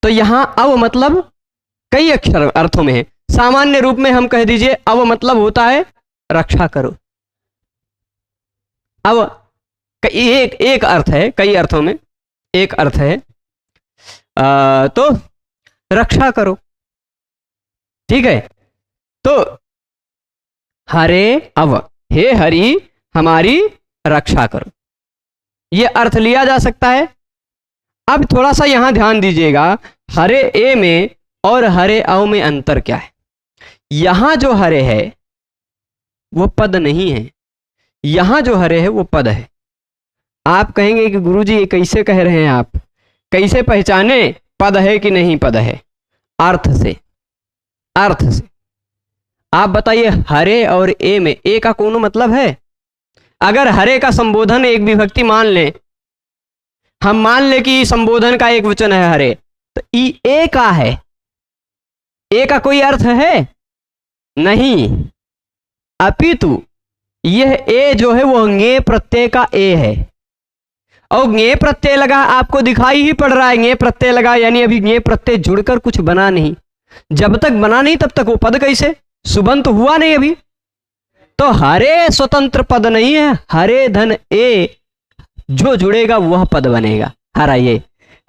Speaker 1: तो यहां अव मतलब कई अक्षर अर्थों में है। सामान्य रूप में हम कह दीजिए अव मतलब होता है रक्षा करो। अव एक अर्थ है, कई अर्थों में एक अर्थ है, तो रक्षा करो। ठीक है। तो हरे अव, हे हरि हमारी रक्षा करो, यह अर्थ लिया जा सकता है। अब थोड़ा सा यहां ध्यान दीजिएगा, हरे ए में और हरे अव में अंतर क्या है? यहां जो हरे है वो पद नहीं है, यहां जो हरे है वो पद है। आप कहेंगे कि गुरुजी ये कैसे कह रहे हैं आप, कैसे पहचाने पद है कि नहीं पद है? अर्थ से, अर्थ से। आप बताइए, हरे और ए में ए का कोनो मतलब है? अगर हरे का संबोधन एक विभक्ति मान लें, हम मान ले कि संबोधन का एक वचन है हरे, तो ई ए का है, ए का कोई अर्थ है नहीं, अपितु यह ए जो है वो ङे प्रत्यय का ए है। और ङे प्रत्यय लगा आपको दिखाई ही पड़ रहा है, ङे प्रत्यय लगा यानी अभी ङे प्रत्यय जुड़कर कुछ बना नहीं। जब तक बना नहीं तब तक वो पद कैसे? सुबंत हुआ नहीं अभी। तो हरे स्वतंत्र पद नहीं है, हरे धन ए जो जुड़ेगा वह पद बनेगा।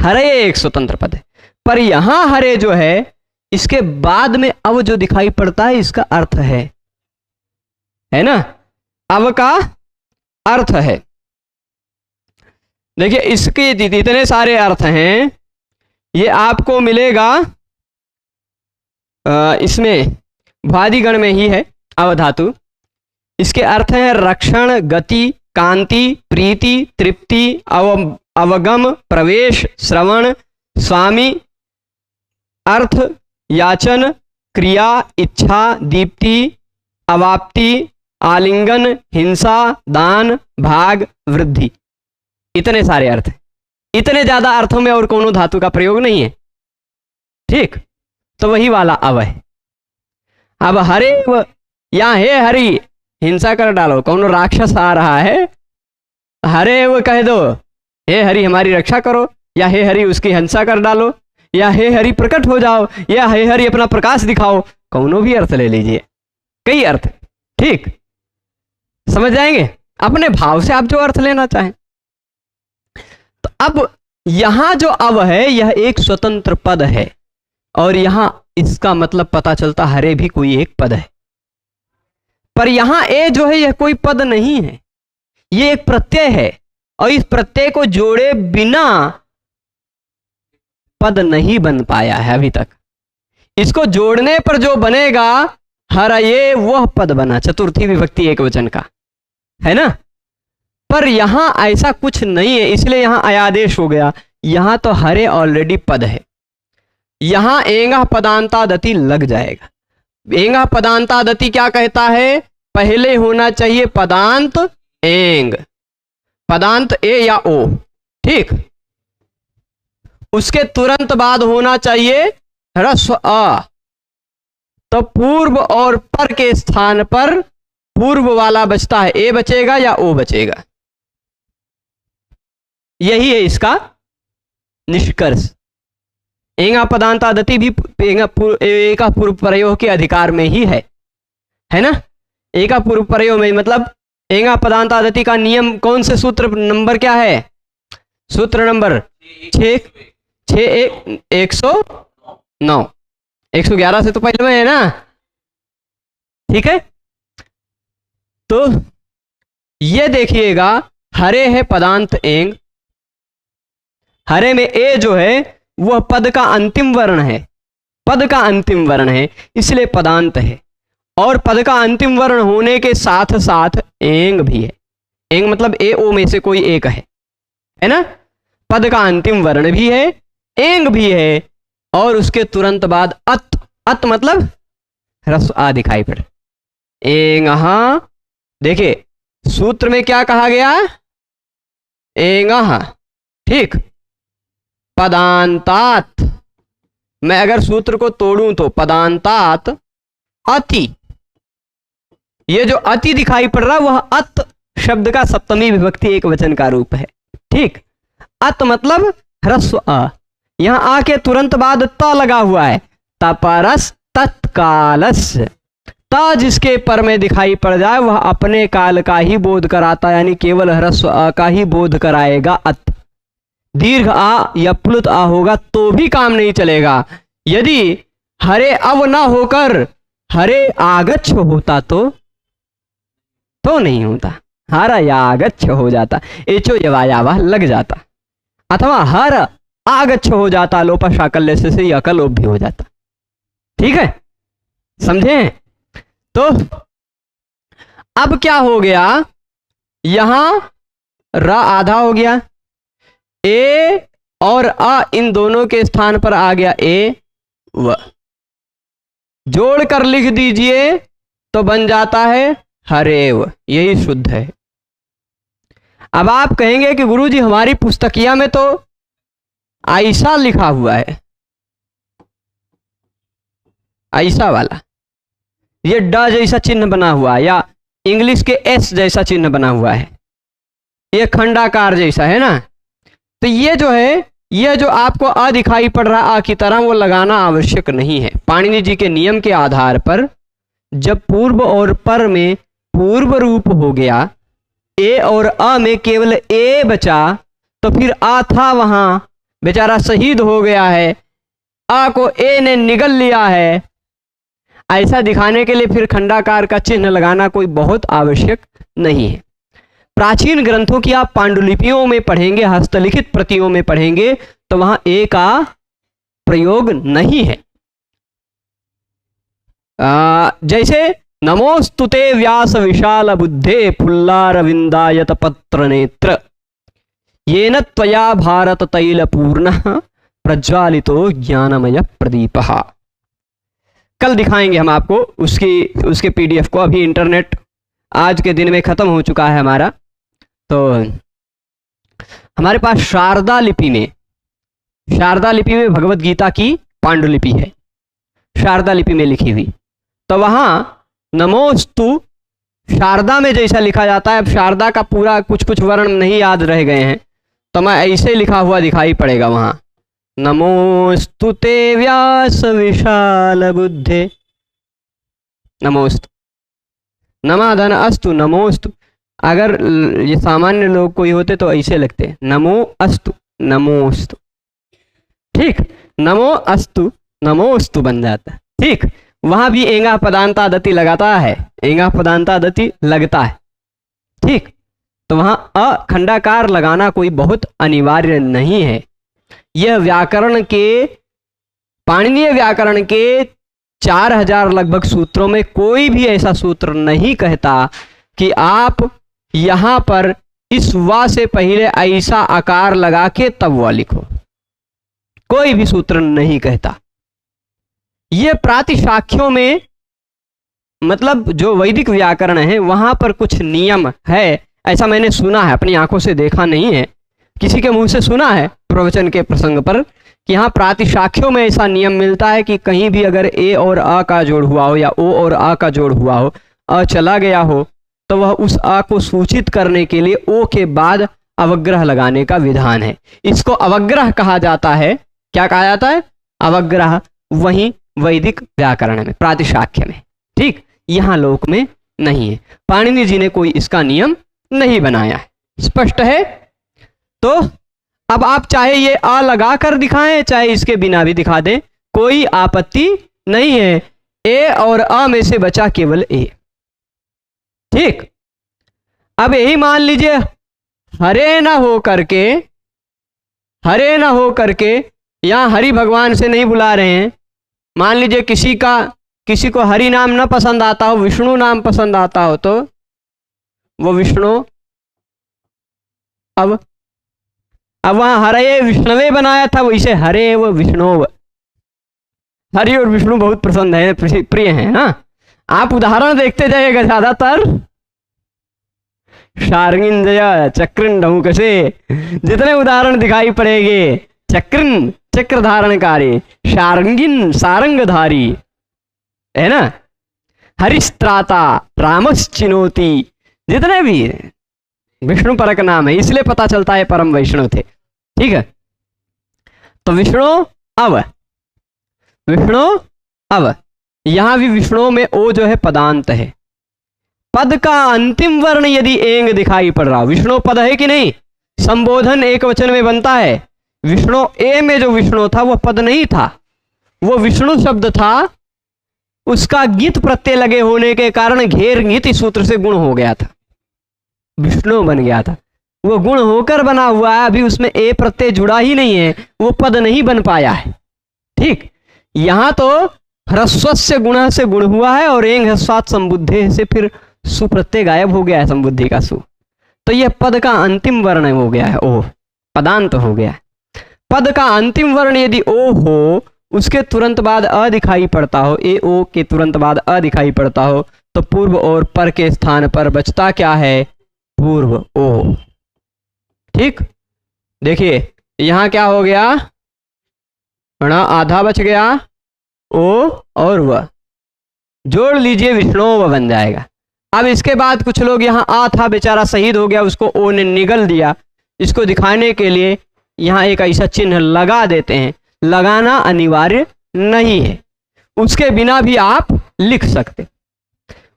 Speaker 1: हरे एक स्वतंत्र पद है। पर यहां हरे जो है इसके बाद में अव जो दिखाई पड़ता है इसका अर्थ है ना? अव का अर्थ है। देखिए इसके जितने सारे अर्थ हैं ये आपको मिलेगा इसमें भ्वादिगण में ही है अवधातु। इसके अर्थ हैं रक्षण, गति, कांति, प्रीति, तृप्ति, अवगम, प्रवेश, श्रवण, स्वामी, अर्थ, याचन, क्रिया, इच्छा, दीप्ति, अवाप्ति, आलिंगन, हिंसा, दान, भाग, वृद्धि। इतने सारे अर्थ हैं। इतने ज्यादा अर्थों में और कोनो धातु का प्रयोग नहीं है। ठीक, तो वही वाला अव है। अब हरे या हे हरि हिंसा कर डालो, कौन राक्षस आ रहा है, हरे वो कह दो हे हरि हमारी रक्षा करो, या हे हरि उसकी हिंसा कर डालो, या हे हरि प्रकट हो जाओ, या हे हरि अपना प्रकाश दिखाओ, कौनो भी अर्थ ले लीजिए, कई अर्थ। ठीक, समझ जाएंगे अपने भाव से आप जो अर्थ लेना चाहें। तो अब यहां जो अव है यह एक स्वतंत्र पद है और यहां इसका मतलब पता चलता हरे भी कोई एक पद है। पर यहां ए जो है यह कोई पद नहीं है, ये एक प्रत्यय है, और इस प्रत्यय को जोड़े बिना पद नहीं बन पाया है अभी तक। इसको जोड़ने पर जो बनेगा हरा ये वह पद बना, चतुर्थी विभक्ति एक वचन का, है ना। पर यहां ऐसा कुछ नहीं है, इसलिए यहां अयादेश हो गया। यहां तो हरे ऑलरेडी पद है, यहां एंगा पदांतादति लग जाएगा। एंगा पदांतादति क्या कहता है, पहले होना चाहिए पदांत एंग, पदांत ए या ओ, ठीक। उसके तुरंत बाद होना चाहिए ह्रस्व अ, तो पूर्व और पर के स्थान पर पूर्व वाला बचता है, ए बचेगा या ओ बचेगा। यही है इसका निष्कर्ष। एंगा पदांतादति भी एका पूर्व प्रयोग के अधिकार में ही है ना। एका पूर्व प्रयोग में मतलब एंगा पदांतादति का नियम कौन से सूत्र नंबर क्या है, सूत्र नंबर 109, 111 से तो पहले में है ना, ठीक है। तो ये देखिएगा हरे है पदांत एंग, हरे में ए जो है वह पद का अंतिम वर्ण है, पद का अंतिम वर्ण है, इसलिए पदांत है। और पद का अंतिम वर्ण होने के साथ साथ एंग भी है। एंग मतलब ए ओ में से कोई एक है ना। पद का अंतिम वर्ण भी है, एंग भी है, और उसके तुरंत बाद अत, अत मतलब ह्रस्व आ दिखाई पड़े। एंग, देखिए सूत्र में क्या कहा गया, एंग, ठीक। पदांतात, मैं अगर सूत्र को तोड़ूं तो पदांतात अति, ये जो अति दिखाई पड़ रहा वह अत शब्द का सप्तमी विभक्ति एक वचन का रूप है, ठीक। अत मतलब ह्रस्व अ, यहां आ के तुरंत बाद त लगा हुआ है, तपरस तत्कालस, त जिसके पर में दिखाई पड़ जाए वह अपने काल का ही बोध कराता, यानी केवल ह्रस्व अ का ही बोध कराएगा। अत दीर्घ आ या प्लुत आ होगा तो भी काम नहीं चलेगा। यदि हरे अव ना होकर हरे आगच्छ होता तो नहीं होता, हर यागच्छ हो जाता, एचो यवायावा लग जाता, अथवा हर आगच्छ हो जाता, लोपा शाकल्य से अकलोप भी हो जाता, ठीक है, समझे। तो अब क्या हो गया, यहां र आधा हो गया, ए और अ इन दोनों के स्थान पर आ गया ए व, जोड़कर लिख दीजिए तो बन जाता है हरेव, यही शुद्ध है। अब आप कहेंगे कि गुरुजी हमारी पुस्तकिया में तो ऐसा लिखा हुआ है, ऐसा वाला, ये ड जैसा चिन्ह बना हुआ है, या इंग्लिश के एस जैसा चिन्ह बना हुआ है, ये खंडाकार जैसा है ना। तो ये जो है, ये जो आपको अ दिखाई पड़ रहा आ की तरह, वो लगाना आवश्यक नहीं है। पाणिनि जी के नियम के आधार पर जब पूर्व और पर में पूर्व रूप हो गया, ए और अ में केवल ए बचा, तो फिर आ था वहां, बेचारा शहीद हो गया है, आ को ए ने निगल लिया है, ऐसा दिखाने के लिए फिर खंडाकार का चिन्ह लगाना कोई बहुत आवश्यक नहीं है। प्राचीन ग्रंथों की आप पांडुलिपियों में पढ़ेंगे, हस्तलिखित प्रतियों में पढ़ेंगे, तो वहां ए का प्रयोग नहीं है। जैसे नमोस्तुते व्यास विशाल बुद्धे फुल्लारविंदायत पत्र नेत्र येन त्वया भारत तैल पूर्ण प्रज्वालितो ज्ञानमय प्रदीपः। कल दिखाएंगे हम आपको उसके पीडीएफ को, अभी इंटरनेट आज के दिन में खत्म हो चुका है हमारा। तो हमारे पास शारदा लिपि में भगवत गीता की पांडुलिपि है, शारदा लिपि में लिखी हुई। तो वहां नमोस्तु शारदा में जैसा लिखा जाता है, अब शारदा का पूरा कुछ वर्ण नहीं याद रह गए हैं, तो मैं ऐसे लिखा हुआ दिखाई पड़ेगा वहां, नमोस्तुते व्यास विशाल बुद्धे, नमोस्तु, नमाधन अस्तु नमोस्तु। अगर ये सामान्य लोग कोई होते तो ऐसे लगते, नमो अस्तु नमोस्तु, ठीक, नमो अस्तु नमोस्तु बन जाता है। ठीक, वहां भी एंगा पदांता दति लगाता है, एंगा पदांता दति लगता है। ठीक, तो वहां अखंडाकार लगाना कोई बहुत अनिवार्य नहीं है। यह व्याकरण के, पाणिनीय व्याकरण के 4000 लगभग सूत्रों में कोई भी ऐसा सूत्र नहीं कहता कि आप यहां पर इस वा से पहले ऐसा आकार लगा के तब व लिखो। कोई भी सूत्र नहीं कहता। यह प्रातिशाख्यों में, मतलब जो वैदिक व्याकरण है वहां पर कुछ नियम है, ऐसा मैंने सुना है, अपनी आंखों से देखा नहीं है, किसी के मुंह से सुना है प्रवचन के प्रसंग पर कि यहाँ प्रातिशाख्यों में ऐसा नियम मिलता है कि कहीं भी अगर ए और अ का जोड़ हुआ हो या ओ और अ का जोड़ हुआ हो, अ चला गया हो, तो वह उस अ को सूचित करने के लिए ओ के बाद अवग्रह लगाने का विधान है। इसको अवग्रह कहा जाता है। क्या कहा जाता है? अवग्रह। वहीं वैदिक व्याकरण में, प्रातिशाख्य में। ठीक, यहाँ लोक में नहीं है। पाणिनि जी ने कोई इसका नियम नहीं बनाया है। स्पष्ट है? तो अब आप चाहे ये आ लगा कर दिखाएं, चाहे इसके बिना भी दिखा दें, कोई आपत्ति नहीं है। ए और अ में से बचा केवल ए। ठीक, अब यही मान लीजिए हरे ना हो करके, हरे ना हो करके यहां हरि भगवान से नहीं बुला रहे हैं। मान लीजिए किसी को हरि नाम ना पसंद आता हो, विष्णु नाम पसंद आता हो, तो वो विष्णु, अब वहां हरे विष्णवे बनाया था, वैसे हरे वो विष्णु। हरि और विष्णु बहुत पसंद है, प्रिय है ना। आप उदाहरण देखते जाइएगा, ज्यादातर शार्गिन जय चक्रिन ढूंक से जितने उदाहरण दिखाई पड़ेंगे, चक्रिन चक्र धारणकारी, शार्गिन सारंगधारी, है ना, हरिस्त्राता, रामश्चिनोति, जितने भी विष्णु परक नाम है, इसलिए पता चलता है परम वैष्णव थे। ठीक है, तो विष्णु अब यहां भी विष्णु में ओ जो है पदांत है। पद का अंतिम वर्ण यदि एंग दिखाई पड़ रहा, विष्णु पद है कि नहीं? संबोधन एक वचन में बनता है। विष्णु ए में जो विष्णु था वो पद नहीं था, वो विष्णु शब्द था। उसका गीत प्रत्यय लगे होने के कारण घेर गीत सूत्र से गुण हो गया था, विष्णु बन गया था। वो गुण होकर बना हुआ है, अभी उसमें ए प्रत्यय जुड़ा ही नहीं है, वो पद नहीं बन पाया है। ठीक, यहां तो ह्रस्वस्य गुण से गुण हुआ है और एंग ह्रस्वात् संबुद्धे से फिर सुप्रत्यय गायब हो गया है, संबुद्धि का सु। तो यह पद का अंतिम वर्ण हो गया है, ओ पदांत हो गया है। पद का अंतिम वर्ण यदि ओ हो, उसके तुरंत बाद अ दिखाई पड़ता हो, ए ओ के तुरंत बाद अ दिखाई पड़ता हो, तो पूर्व और पर के स्थान पर बचता क्या है? पूर्व ओ। ठीक, देखिए यहां क्या हो गया? आधा बच गया, ओ और व जोड़ लीजिए, विष्णु बन जाएगा। अब इसके बाद कुछ लोग यहाँ आ था, बेचारा शहीद हो गया, उसको ओ ने निगल दिया। इसको दिखाने के लिए यहाँ एक ऐसा चिन्ह लगा देते हैं। लगाना अनिवार्य नहीं है, उसके बिना भी आप लिख सकते,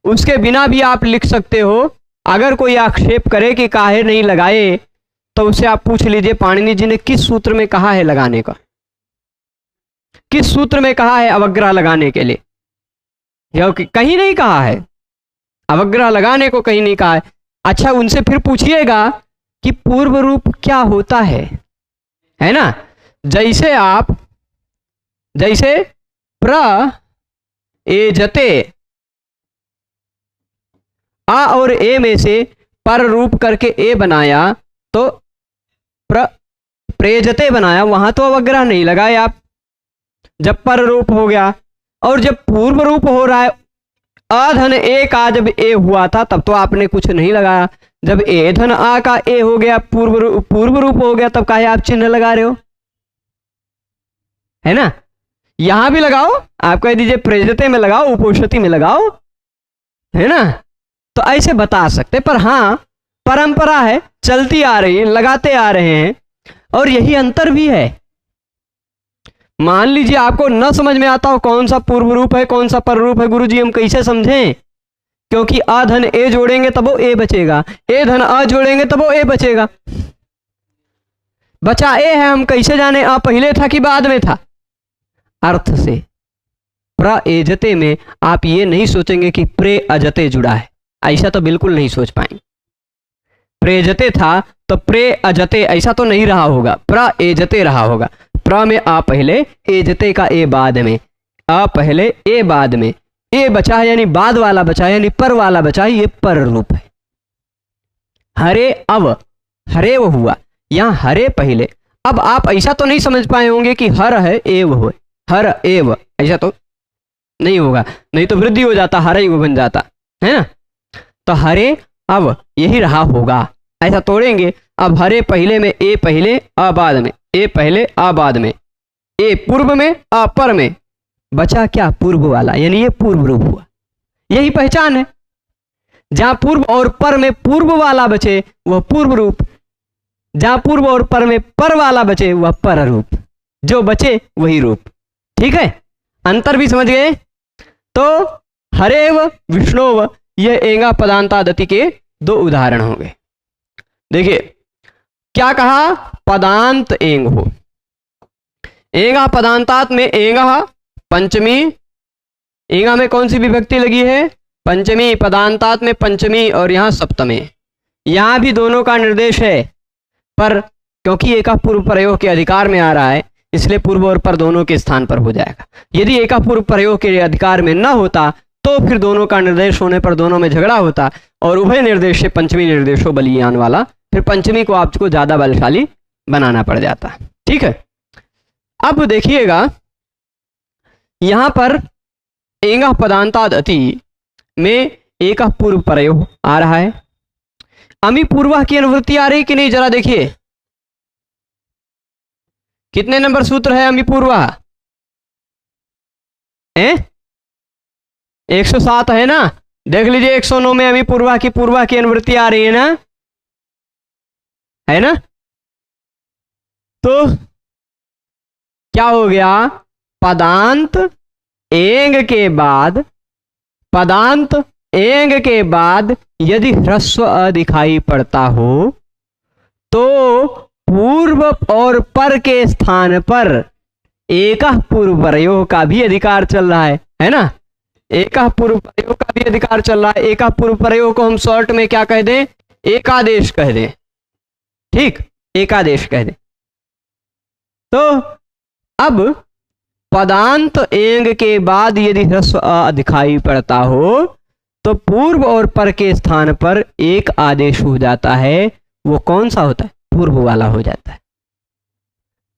Speaker 1: उसके बिना भी आप लिख सकते हो। अगर कोई आक्षेप करे कि काहे नहीं लगाए, तो उससे आप पूछ लीजिए पाणिनि जी ने किस सूत्र में कहा है लगाने का, किस सूत्र में कहा है अवग्रह लगाने के लिए? क्योंकि कहीं नहीं कहा है, अवग्रह लगाने को कहीं नहीं कहा है। अच्छा, उनसे फिर पूछिएगा कि पूर्व रूप क्या होता है ना। जैसे प्र एजते, आ और ए में से पर रूप करके ए बनाया, तो प्रेजते बनाया, वहां तो अवग्रह नहीं लगाए आप, जब पर रूप हो गया। और जब पूर्व रूप हो रहा है, अधन ए का जब ए हुआ था, तब तो आपने कुछ नहीं लगाया। जब ए धन आ का ए हो गया, पूर्व रूप हो गया, तब काहे आप चिन्ह लगा रहे हो? है ना, यहां भी लगाओ, आप कह दीजिए प्रेजते में लगाओ, उपोषति में लगाओ, है ना, तो ऐसे बता सकते। पर हाँ, परंपरा है, चलती आ रही है, लगाते आ रहे हैं। और यही अंतर भी है। मान लीजिए आपको न समझ में आता हो कौन सा पूर्व रूप है, कौन सा पर रूप है, गुरुजी हम कैसे समझें? क्योंकि आ धन ए जोड़ेंगे तब वो ए बचेगा, ए धन आ जोड़ेंगे तब वो ए बचेगा। बचा ए है, हम कैसे जाने आ पहले था कि बाद में था? अर्थ से। प्रएजते में आप ये नहीं सोचेंगे कि प्रे अजते जुड़ा है, ऐसा तो बिल्कुल नहीं सोच पाएंगे। प्रेजते था तो प्रे अजते ऐसा तो नहीं रहा होगा, प्रएजते रहा होगा। प्र में आ पहले, एजते का ए बाद में, आ पहले ए बाद में, ए बचा है यानी बाद वाला बचा है, यानी पर वाला बचा है, ये पर रूप है। हरे अव, हरे वो हुआ, यहां हरे पहले। अब आप ऐसा तो नहीं समझ पाए होंगे कि हर है एव हो, हर एव, ऐसा तो नहीं होगा, नहीं तो वृद्धि हो जाता, हरे वो बन जाता है ना। तो हरे अब यही रहा होगा, ऐसा तोड़ेंगे। अब हरे पहले में, ए पहले आ बाद में, ए पहले आ बाद में, ए पूर्व में आ पर में, बचा क्या पूर्व वाला, यानी ये पूर्व रूप हुआ। यही पहचान है, जहां पूर्व और पर में पूर्व वाला बचे वह पूर्व रूप, जहां पूर्व और पर में पर वाला बचे वह पर रूप, जो बचे वही रूप। ठीक है, अंतर भी समझ गए। तो हरेव विष्णुव, यह एंगा पदांतादति के दो उदाहरण होंगे। देखिए क्या कहा, पदांत एंग हो, एंगा पदांतात में एंगा पंचमी, एंगा में कौन सी विभक्ति लगी है, पंचमी, पदांतात में पंचमी और यहां सप्तमी। यहां भी दोनों का निर्देश है, पर क्योंकि एका पूर्व प्रयोग के अधिकार में आ रहा है इसलिए पूर्व और पर दोनों के स्थान पर हो जाएगा। यदि एका पूर्व प्रयोग के अधिकार में न होता तो फिर दोनों का निर्देश होने पर दोनों में झगड़ा होता और उभय निर्देश से पंचमी निर्देशो बलियान वाला, फिर पंचमी को आपको ज्यादा बलशाली बनाना पड़ जाता। ठीक है, अब देखिएगा यहां पर एंगा पदांतादति में एका पूर्व प्रयोग आ रहा है। अमी पूर्वा की अनुवृत्ति आ रही कि नहीं, जरा देखिए कितने नंबर सूत्र है अमी पूर्वा, 107 है ना। देख लीजिए 109 में अमी पूर्वा की अनुवृत्ति आ रही है ना, है ना। तो क्या हो गया, पदांत एंग के बाद, पदांत एंग के बाद यदि ह्रस्व अ दिखाई पड़ता हो तो पूर्व और पर के स्थान पर एका पूर्व प्रयोग का भी अधिकार चल रहा है ना। एका पूर्व प्रयोग का भी अधिकार चल रहा है। एका पूर्व प्रयोग को हम शॉर्ट में क्या कह दें, एकादेश कह दें। ठीक, एकादेश कह दें। तो अब पदांत एंग के बाद यदि ह्रस्व अ दिखाई पड़ता हो तो पूर्व और पर के स्थान पर एक आदेश हो जाता है। वो कौन सा होता है, पूर्व वाला हो जाता है।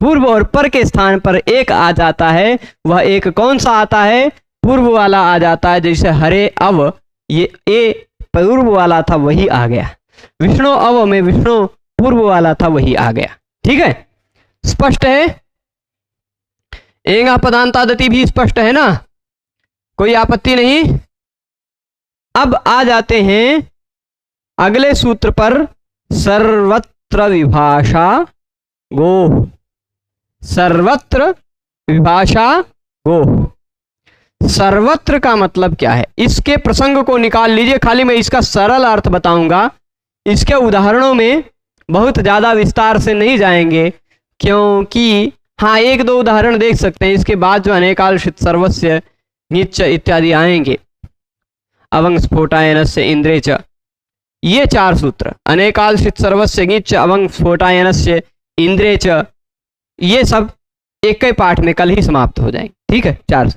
Speaker 1: पूर्व और पर के स्थान पर एक आ जाता है, वह एक कौन सा आता है, पूर्व वाला आ जाता है। जैसे हरे अव, ये ए पूर्व वाला था वही आ गया। विष्णु अव में विष्णु पूर्व वाला था वही आ गया। ठीक है, स्पष्ट है। एंगा पदांतादति भी स्पष्ट है ना, कोई आपत्ति नहीं। अब आ जाते हैं अगले सूत्र पर, सर्वत्र विभाषा गो, सर्वत्र विभाषा गो। सर्वत्र का मतलब क्या है, इसके प्रसंग को निकाल लीजिए। खाली मैं इसका सरल अर्थ बताऊंगा, इसके उदाहरणों में बहुत ज्यादा विस्तार से नहीं जाएंगे, क्योंकि हाँ एक दो उदाहरण देख सकते हैं। इसके बाद जो अनेकालशित सर्वस्य निच इत्यादि आएंगे, अवंग स्फोटायनस्य इंद्रे च, ये चार सूत्र, अनेकालशित सर्वस्य निच अवंग स्फोटायनस्य इंद्रे च, ये सब एक ही पाठ में कल ही समाप्त हो जाएंगे। ठीक है, चार।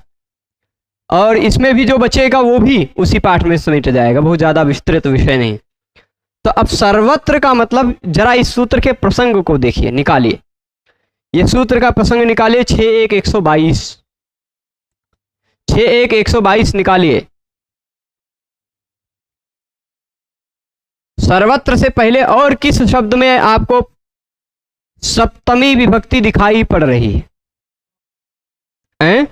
Speaker 1: और इसमें भी जो बचेगा वो भी उसी पाठ में समेट जाएगा, बहुत ज्यादा विस्तृत विषय नहीं। तो अब सर्वत्र का मतलब, जरा इस सूत्र के प्रसंग को देखिए, निकालिए। ये सूत्र का प्रसंग निकालिए, 6.1.122, 6.1.122 निकालिए। सर्वत्र से पहले और किस शब्द में आपको सप्तमी विभक्ति दिखाई पड़ रही है?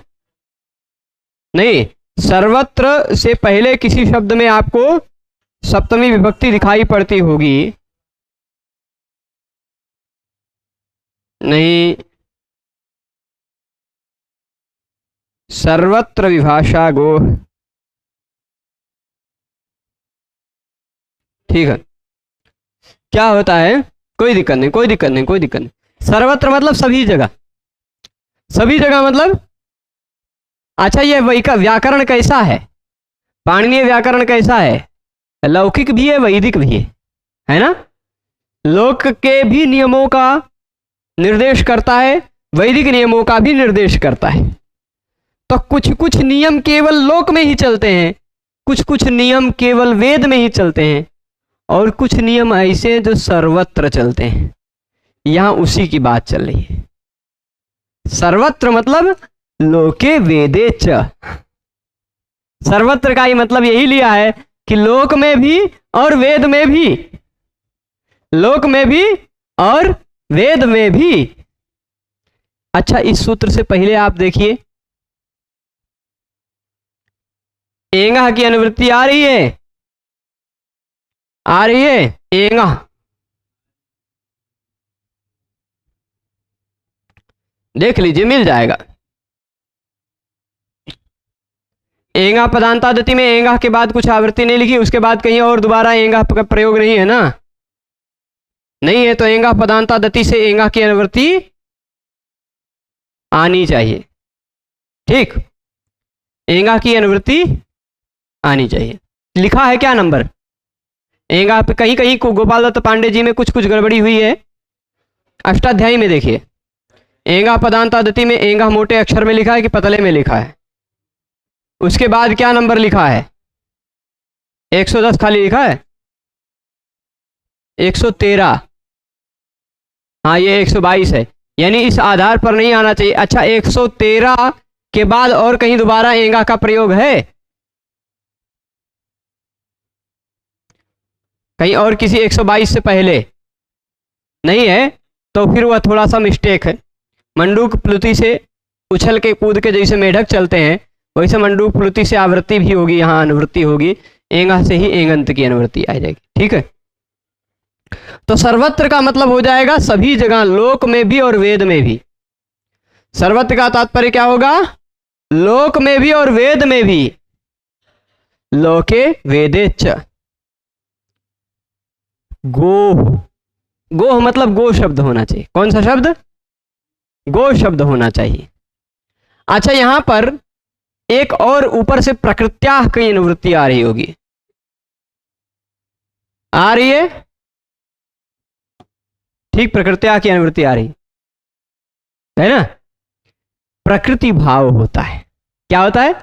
Speaker 1: नहीं, सर्वत्र से पहले किसी शब्द में आपको सप्तमी विभक्ति दिखाई पड़ती होगी। नहीं, सर्वत्र विभाषा गो। ठीक है, क्या होता है, कोई दिक्कत नहीं, कोई दिक्कत नहीं, कोई दिक्कत नहीं। सर्वत्र मतलब सभी जगह, सभी जगह मतलब अच्छा, ये वही का व्याकरण कैसा है? पाणिनीय व्याकरण कैसा है? लौकिक भी है, वैदिक भी है ना? लोक के भी नियमों का निर्देश करता है, वैदिक नियमों का भी निर्देश करता है। तो कुछ कुछ नियम केवल लोक में ही चलते हैं, कुछ कुछ नियम केवल वेद में ही चलते हैं, और कुछ नियम ऐसे हैं जो सर्वत्र चलते हैं। यहां उसी की बात चल रही है। सर्वत्र मतलब लोके वेदे च। सर्वत्र का ही मतलब यही लिया है कि लोक में भी और वेद में भी, लोक में भी और वेद में भी। अच्छा, इस सूत्र से पहले आप देखिए, एंगा की अनुवृत्ति आ रही है, आ रही है एंगा। देख लीजिए, मिल जाएगा। एंगा पदांतादति में एंगा के बाद कुछ आवृत्ति नहीं लिखी, उसके बाद कहीं और दोबारा एंगा का प्रयोग नहीं है ना? नहीं है, तो एंगा पदांतादति से एंगा की अनुवृत्ति आनी चाहिए। ठीक, एंगा की अनुवृत्ति आनी चाहिए। लिखा है क्या नंबर? एंगा पे कहीं कहीं को गोपाल दत्त पांडे जी में कुछ कुछ गड़बड़ी हुई है। अष्टाध्यायी में देखिए, एंगा पदांतादति में एंगा मोटे अक्षर में लिखा है कि पतले में लिखा है? उसके बाद क्या नंबर लिखा है? 110 खाली लिखा है, 113। हाँ, ये 122 है, यानी इस आधार पर नहीं आना चाहिए। अच्छा, 113 के बाद और कहीं दोबारा एंगा का प्रयोग है? कहीं और किसी 122 से पहले नहीं है, तो फिर वह थोड़ा सा मिस्टेक है। मंडूक प्लुति से उछल के कूद के जैसे मेढक चलते हैं, वैसे मंडूक प्लुति से आवृत्ति भी होगी, यहाँ अनुवृत्ति होगी, एंगा से ही एंगंत की अनुवृत्ति आ जाएगी। ठीक है, तो सर्वत्र का मतलब हो जाएगा सभी जगह, लोक में भी और वेद में भी। सर्वत्र का तात्पर्य क्या होगा? लोक में भी और वेद में भी। लोके वेदे च। गोह, गोह मतलब गो शब्द होना चाहिए। कौन सा शब्द? गो शब्द होना चाहिए। अच्छा, यहां पर एक और ऊपर से प्रकृत्याह की अनुवृत्ति आ रही होगी, आ रही है? ठीक, प्रकृत्याह की अनुवृत्ति आ रही है ना? प्रकृति भाव होता है। क्या होता है?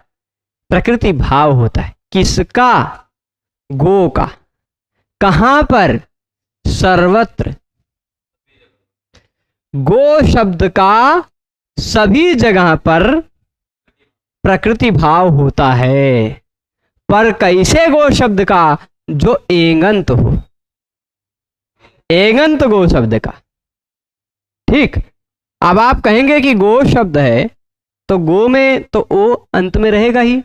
Speaker 1: प्रकृति भाव होता है। किसका? गो का। कहां पर? सर्वत्र। गो शब्द का सभी जगह पर प्रकृति भाव होता है, पर कैसे गो शब्द का? जो एंगंत हो, एंगंत गो शब्द का। ठीक, अब आप कहेंगे कि गो शब्द है तो गो में तो ओ अंत में रहेगा ही,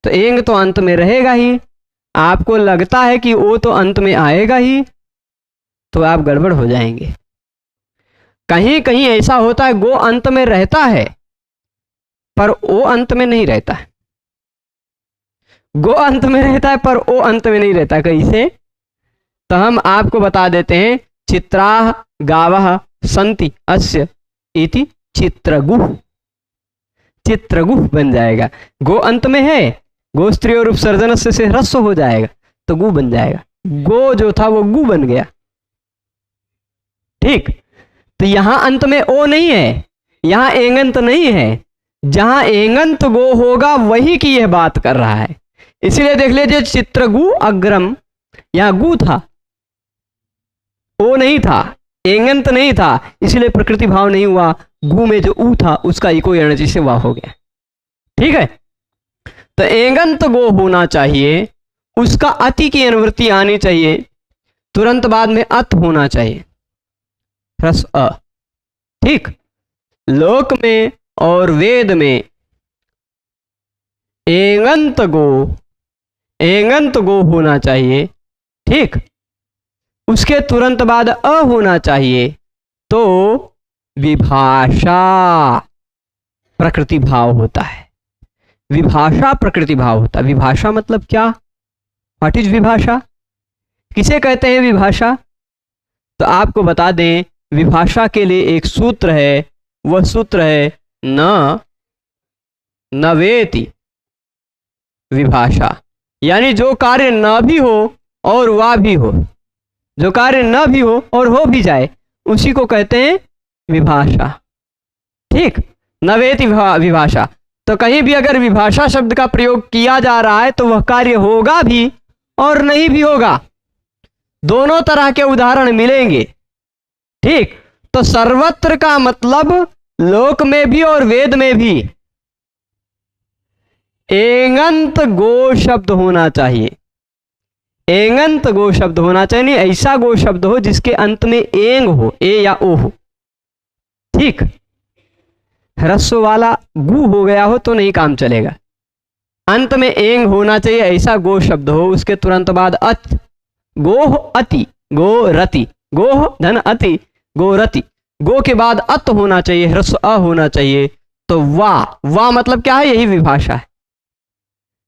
Speaker 1: तो एंग तो अंत में रहेगा ही, आपको लगता है कि ओ तो अंत में आएगा ही, तो आप गड़बड़ हो जाएंगे। कहीं कहीं ऐसा होता है, गो अंत में रहता है पर ओ अंत में नहीं रहता है। गो अंत में रहता है पर ओ अंत में नहीं रहता। कैसे? तो हम आपको बता देते हैं, चित्राः गावः सन्ति अस्य इति चित्रगुः। चित्रगुः बन जाएगा। गो अंत में है, गो स्त्री और उपसर्जन से ह्रस्व हो जाएगा तो गु बन जाएगा। गो जो था वो गु बन गया। ठीक, तो यहां अंत में ओ नहीं है, यहां एंगंत नहीं है। जहां एंगंत गो होगा वही की यह बात कर रहा है। इसीलिए देख लीजिए, चित्रगु अग्रम, यहां गु था, ओ नहीं था, एंगंत नहीं था, इसलिए प्रकृति भाव नहीं हुआ। गु में जो ऊ था उसका इको एनर्जी से वाह हो गया। ठीक है, तो एंगंत गो होना चाहिए, उसका अति की अनुवृत्ति आनी चाहिए, तुरंत बाद में अत होना चाहिए, रस अ। ठीक, लोक में और वेद में एंगंत गो होना चाहिए। ठीक, उसके तुरंत बाद अ होना चाहिए, तो विभाषा प्रकृति भाव होता है। विभाषा प्रकृति भाव होता है। विभाषा मतलब क्या? व्हाट इज विभाषा? किसे कहते हैं विभाषा? तो आपको बता दें, विभाषा के लिए एक सूत्र है, वह सूत्र है न न वेति विभाषा, यानी जो कार्य न भी हो और वा भी हो, जो कार्य न भी हो और हो भी जाए उसी को कहते हैं विभाषा। ठीक, न वेति विभाषा। तो कहीं भी अगर विभाषा शब्द का प्रयोग किया जा रहा है तो वह कार्य होगा भी और नहीं भी होगा, दोनों तरह के उदाहरण मिलेंगे। ठीक, तो सर्वत्र का मतलब लोक में भी और वेद में भी एंगंत गो शब्द होना चाहिए। एंगंत गो शब्द होना चाहिए, नहीं ऐसा गो शब्द हो जिसके अंत में एंग हो, ए या ओ हो। ठीक, ह्रस्व वाला गु हो गया हो तो नहीं काम चलेगा, अंत में एंग होना चाहिए, ऐसा गो शब्द हो। उसके तुरंत बाद अत, गोह अति, गो रति, गोह धन अति, गो रति, गो के बाद अत होना चाहिए, ह्रस्व अ होना चाहिए। तो वा मतलब क्या है? यही विभाषा है।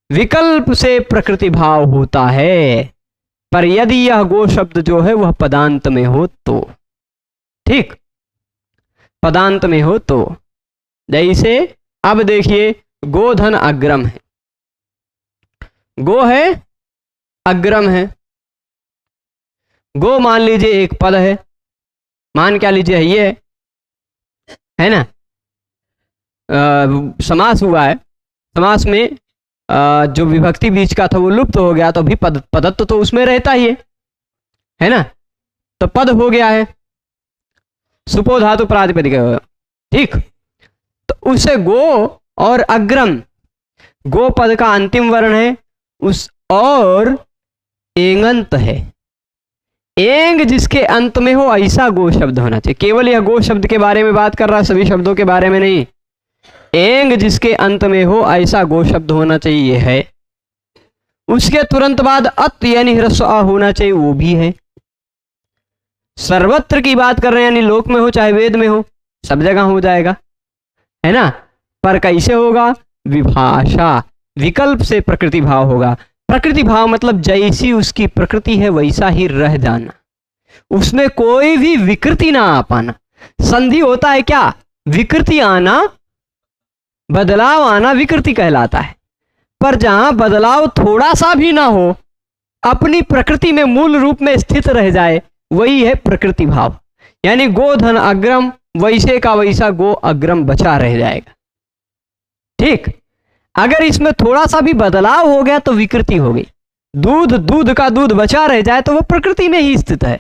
Speaker 1: विकल्प से प्रकृति भाव होता है, पर यदि यह गो शब्द जो है वह पदांत में हो तो। ठीक, पदांत में हो तो, जैसे अब देखिए गोधन अग्रम है, गो है अग्रम है, गो मान लीजिए एक पद है, मान क्या लीजिए ये है ना, समास हुआ है, समास में जो विभक्ति बीच का था वो लुप्त हो गया, तो भी पदत्व तो उसमें रहता ही है ना, तो पद हो गया है, सुपो धातु प्रातिपदिक। ठीक, तो उसे गो और अग्रम, गो पद का अंतिम वर्ण है उस, और एंगंत है, एंग जिसके अंत में हो ऐसा गो शब्द होना चाहिए। केवल यह गो शब्द के बारे में बात कर रहा है, सभी शब्दों के बारे में नहीं। एंग जिसके अंत में हो ऐसा गो शब्द होना चाहिए है। उसके तुरंत बाद अत यानी ह्रस्व आ होना चाहिए, वो भी है। सर्वत्र की बात कर रहे हैं, यानी लोक में हो चाहे वेद में हो, सब जगह हो जाएगा, है ना। पर कैसे होगा? विभाषा, विकल्प से प्रकृति भाव होगा। प्रकृति भाव मतलब जैसी उसकी प्रकृति है वैसा ही रह जाना, उसमें कोई भी विकृति ना आ पाना। संधि होता है क्या? विकृति आना, बदलाव आना विकृति कहलाता है। पर जहां बदलाव थोड़ा सा भी ना हो, अपनी प्रकृति में मूल रूप में स्थित रह जाए, वही है प्रकृति भाव। यानी गोधन अग्रम, वैसे का वैसा गो अग्रम बचा रह जाएगा। ठीक, अगर इसमें थोड़ा सा भी बदलाव हो गया तो विकृति हो गई। दूध का दूध बचा रह जाए तो वह प्रकृति में ही स्थित है,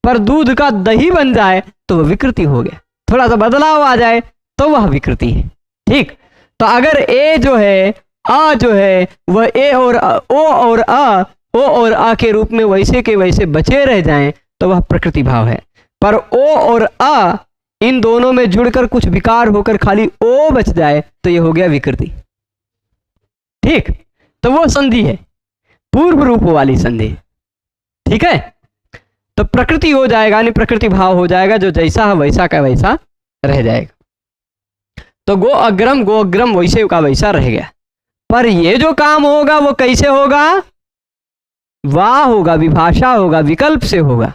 Speaker 1: पर दूध का दही बन जाए तो वह विकृति हो गया। थोड़ा सा बदलाव आ जाए तो वह विकृति है। ठीक, तो अगर ए जो है, आ जो है, वह ए और ओ और आ, ओ और आ के रूप में वैसे के वैसे बचे रह जाएं तो वह प्रकृति भाव है। पर ओ और आ इन दोनों में जुड़कर कुछ विकार होकर खाली ओ बच जाए तो यह हो गया विकृति। ठीक, तो वो संधि है, पूर्व रूप वाली संधि। ठीक है, तो प्रकृति हो जाएगा, यानी प्रकृति भाव हो जाएगा, जो जैसा है वैसा का वैसा रह जाएगा। तो गो अग्रम वैसे का वैसा रह गया। पर ये जो काम होगा वो कैसे होगा? वाह होगा, विभाषा होगा, विकल्प से होगा।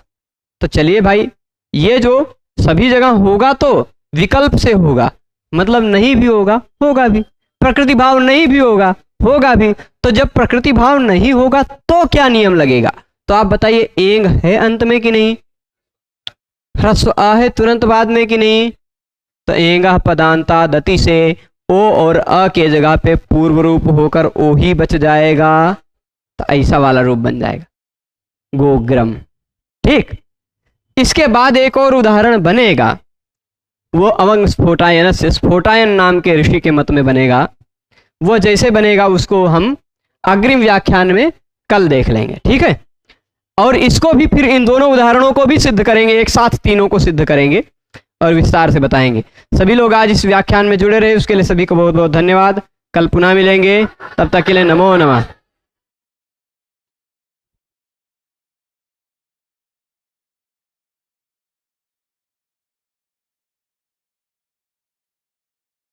Speaker 1: तो चलिए भाई, ये जो सभी जगह होगा तो विकल्प से होगा, मतलब नहीं भी होगा, होगा भी। प्रकृति भाव नहीं भी होगा, होगा भी। तो जब प्रकृति भाव नहीं होगा तो क्या नियम लगेगा? तो आप बताइए, एंग है अंत में कि नहीं? ह्रस्व आ है तुरंत बाद में कि नहीं? तो एंगा पदांता दति से ओ और अ के जगह पे पूर्व रूप होकर ओ ही बच जाएगा, तो ऐसा वाला रूप बन जाएगा, गोग्रम। ठीक, इसके बाद एक और उदाहरण बनेगा, वो अवंग स्फोटायन से, स्फोटायन नाम के ऋषि के मत में बनेगा। वो जैसे बनेगा उसको हम अग्रिम व्याख्यान में कल देख लेंगे। ठीक है, और इसको भी फिर इन दोनों उदाहरणों को भी सिद्ध करेंगे, एक साथ तीनों को सिद्ध करेंगे और विस्तार से बताएंगे। सभी लोग आज इस व्याख्यान में जुड़े रहे, उसके लिए सभी को बहुत बहुत धन्यवाद। कल पुनः मिलेंगे, तब तक के लिए नमो नमः।